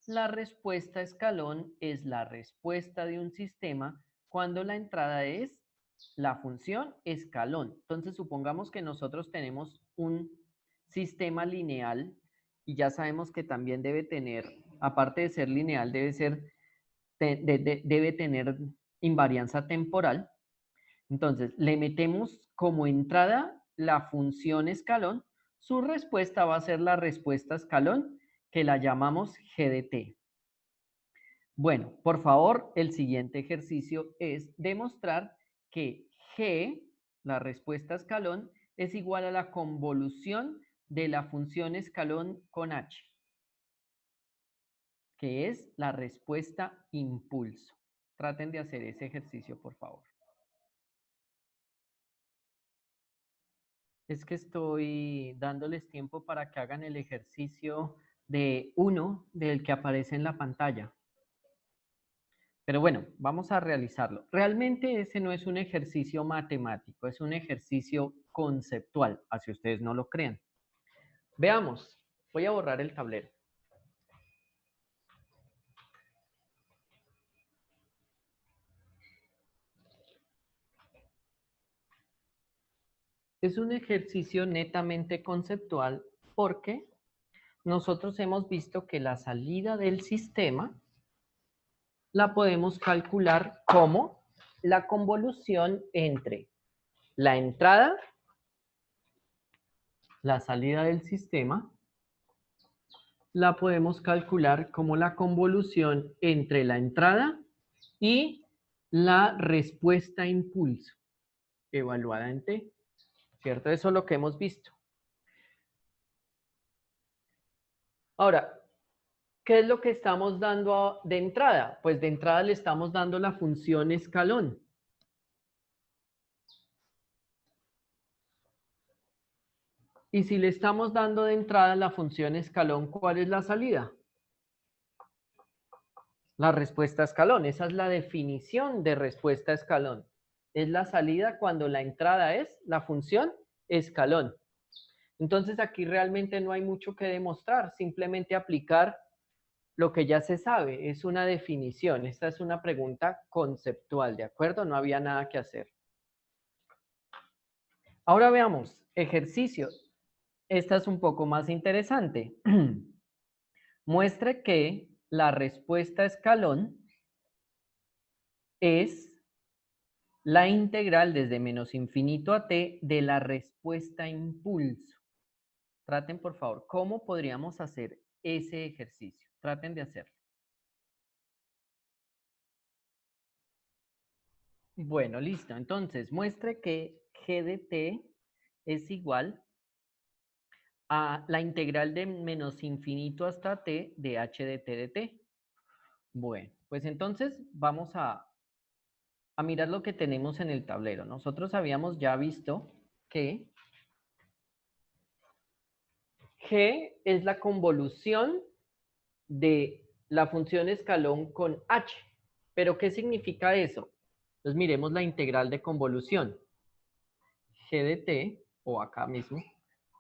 Speaker 1: la respuesta escalón es la respuesta de un sistema cuando la entrada es la función escalón. Entonces, supongamos que nosotros tenemos un sistema lineal y ya sabemos que también debe tener, aparte de ser lineal, debe tener invarianza temporal. Entonces, le metemos como entrada la función escalón. Su respuesta va a ser la respuesta escalón, que la llamamos g de t. Bueno, por favor, el siguiente ejercicio es demostrar que g, la respuesta escalón, es igual a la convolución de la función escalón con h, que es la respuesta impulso. Traten de hacer ese ejercicio, por favor. Es que estoy dándoles tiempo para que hagan el ejercicio de 1 del que aparece en la pantalla. Pero bueno, vamos a realizarlo. Realmente ese no es un ejercicio matemático, es un ejercicio conceptual, así ustedes no lo crean. Veamos, voy a borrar el tablero. Es un ejercicio netamente conceptual porque nosotros hemos visto que la salida del sistema la podemos calcular como la convolución entre la entrada, la salida del sistema, la podemos calcular como la convolución entre la entrada y la respuesta a impulso evaluada en T, ¿cierto? Eso es lo que hemos visto. Ahora, ¿qué es lo que estamos dando de entrada? Pues de entrada le estamos dando la función escalón. Y si le estamos dando de entrada la función escalón, ¿cuál es la salida? La respuesta escalón. Esa es la definición de respuesta escalón. Es la salida cuando la entrada es la función escalón. Entonces aquí realmente no hay mucho que demostrar, simplemente aplicar lo que ya se sabe. Es una definición. Esta es una pregunta conceptual, ¿de acuerdo? No había nada que hacer. Ahora veamos, ejercicios. Esta es un poco más interesante. Muestre que la respuesta escalón es la integral desde menos infinito a t de la respuesta impulso. Traten, por favor, ¿cómo podríamos hacer ese ejercicio? Traten de hacerlo. Bueno, listo. Entonces, muestre que g de t es igual a la integral de menos infinito hasta t de h de t de t. Bueno, pues entonces vamos a mirar lo que tenemos en el tablero. Nosotros habíamos ya visto que g es la convolución de la función escalón con h. ¿Pero qué significa eso? Entonces miremos la integral de convolución. G de t, o acá mismo,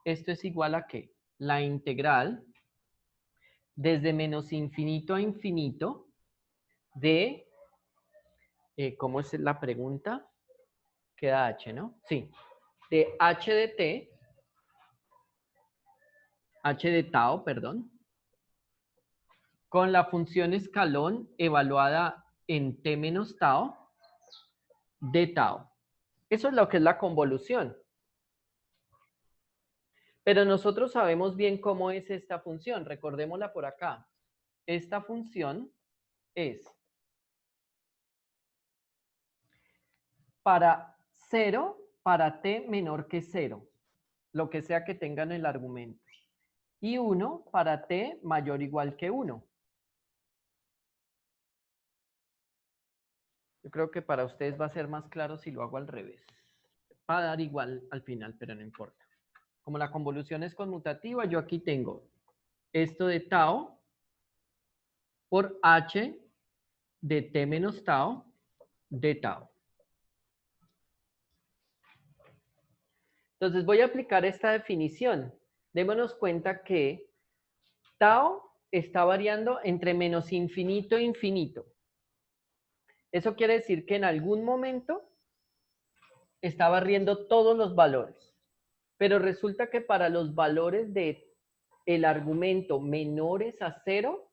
Speaker 1: esto es igual a ¿qué? La integral desde menos infinito a infinito de, ¿cómo es la pregunta? Queda h, ¿no? Sí, de h de t, h de tau, perdón, con la función escalón evaluada en t menos tau de tau. Eso es lo que es la convolución. Pero nosotros sabemos bien cómo es esta función. Recordémosla por acá. Esta función es para 0, para t menor que 0, lo que sea que tengan el argumento. Y 1 para t mayor o igual que 1. Yo creo que para ustedes va a ser más claro si lo hago al revés. Va a dar igual al final, pero no importa. Como la convolución es conmutativa, yo aquí tengo esto de tau por h de t menos tau de tau. Entonces voy a aplicar esta definición. Démonos cuenta que tau está variando entre menos infinito e infinito. Eso quiere decir que en algún momento está barriendo todos los valores. Pero resulta que para los valores de el argumento menores a 0,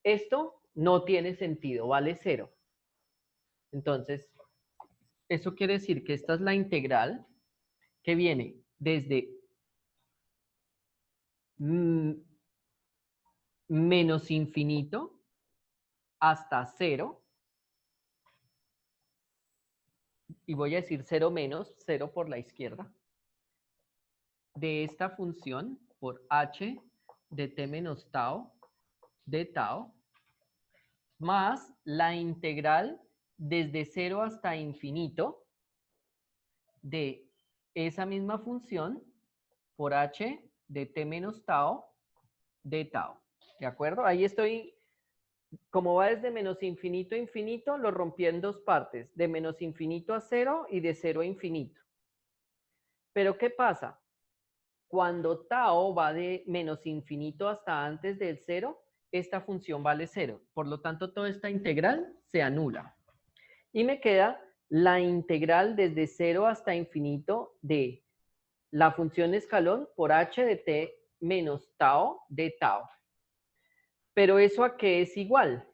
Speaker 1: esto no tiene sentido, vale 0. Entonces, eso quiere decir que esta es la integral que viene desde menos infinito hasta 0. Y voy a decir 0 menos, 0 por la izquierda. De esta función por h de t menos tau de tau, más la integral desde 0 hasta infinito de esa misma función por h de t menos tau de tau. ¿De acuerdo? Ahí estoy, como va desde menos infinito a infinito, lo rompí en dos partes, de menos infinito a 0 y de 0 a infinito. Pero ¿qué pasa? Cuando tau va de menos infinito hasta antes del 0, esta función vale 0. Por lo tanto, toda esta integral se anula. Y me queda la integral desde 0 hasta infinito de la función escalón por h de t menos tau de tau. Pero ¿eso a qué es igual?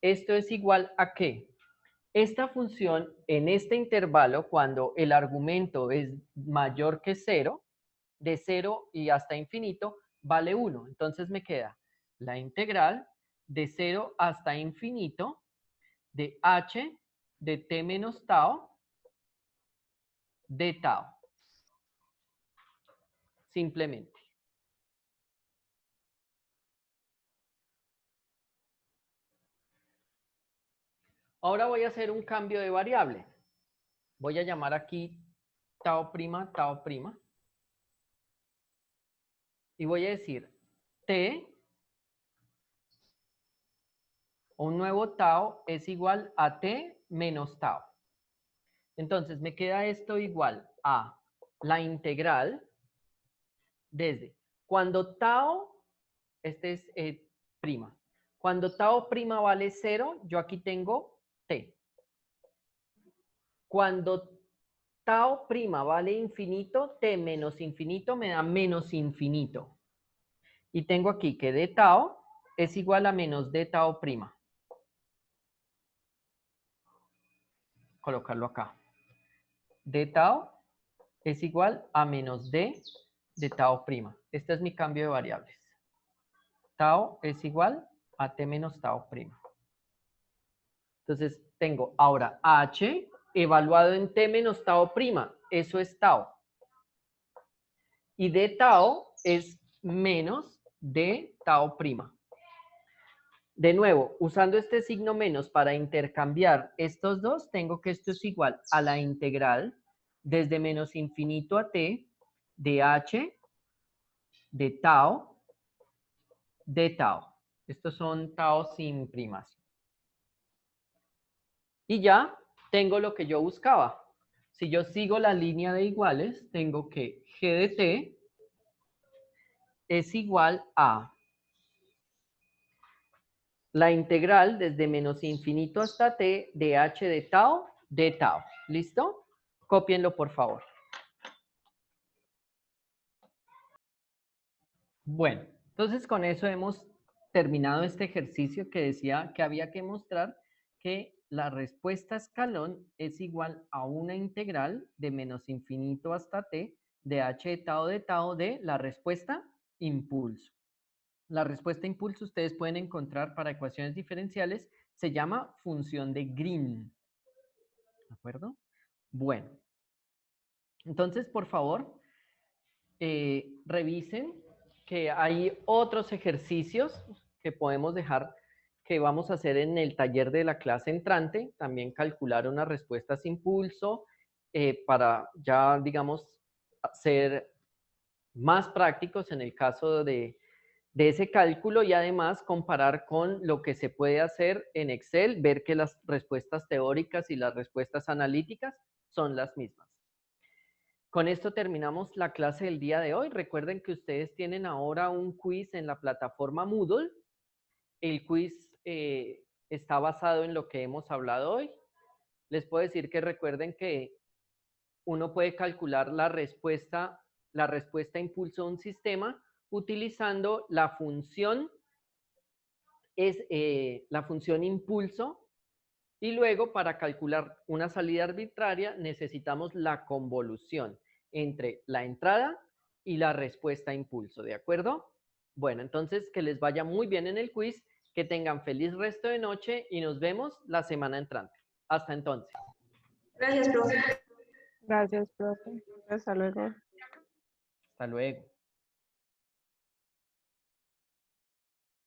Speaker 1: Esto es igual a ¿qué? Esta función en este intervalo, cuando el argumento es mayor que 0, de 0 y hasta infinito, vale 1. Entonces me queda la integral de 0 hasta infinito de h de t menos tau de tau. Simplemente. Ahora voy a hacer un cambio de variable. Voy a llamar aquí tau prima, tau prima. Y voy a decir t, un nuevo tau es igual a t menos tau. Entonces me queda esto igual a la integral desde cuando tau, este es prima. Cuando tau prima vale 0, yo aquí tengo t. Cuando tau prima vale infinito, t menos infinito me da menos infinito. Y tengo aquí que d tau es igual a menos d tau prima. Colocarlo acá. D tau es igual a menos d de tau prima. Este es mi cambio de variables. Tau es igual a t menos tau prima. Entonces tengo ahora h evaluado en t menos tau prima. Eso es tau. Y d tau es menos d tau prima. De nuevo, usando este signo menos para intercambiar estos dos, tengo que esto es igual a la integral desde menos infinito a t de h de tau de tau. Estos son tau sin primas. Y ya tengo lo que yo buscaba. Si yo sigo la línea de iguales, tengo que g de t es igual a la integral desde menos infinito hasta t de h de tau. ¿Listo? Cópienlo, por favor. Bueno, entonces con eso hemos terminado este ejercicio que decía que había que mostrar que la respuesta escalón es igual a una integral de menos infinito hasta t de h de tau de la respuesta impulso. La respuesta impulso ustedes pueden encontrar para ecuaciones diferenciales, se llama función de Green. ¿De acuerdo? Bueno, entonces por favor, revisen que hay otros ejercicios que podemos dejar, que vamos a hacer en el taller de la clase entrante, también calcular unas respuestas impulso para ya, digamos, ser más prácticos en el caso de ese cálculo y además comparar con lo que se puede hacer en Excel, ver que las respuestas teóricas y las respuestas analíticas son las mismas. Con esto terminamos la clase del día de hoy. Recuerden que ustedes tienen ahora un quiz en la plataforma Moodle. El quiz está basado en lo que hemos hablado hoy. Les puedo decir que recuerden que uno puede calcular la respuesta impulso de un sistema utilizando la función impulso. Y luego, para calcular una salida arbitraria, necesitamos la convolución entre la entrada y la respuesta impulso, ¿de acuerdo? Bueno, entonces que les vaya muy bien en el quiz, que tengan feliz resto de noche y nos vemos la semana entrante. Hasta entonces.
Speaker 3: Gracias, profe.
Speaker 4: Gracias, profe. Hasta luego.
Speaker 1: Hasta luego.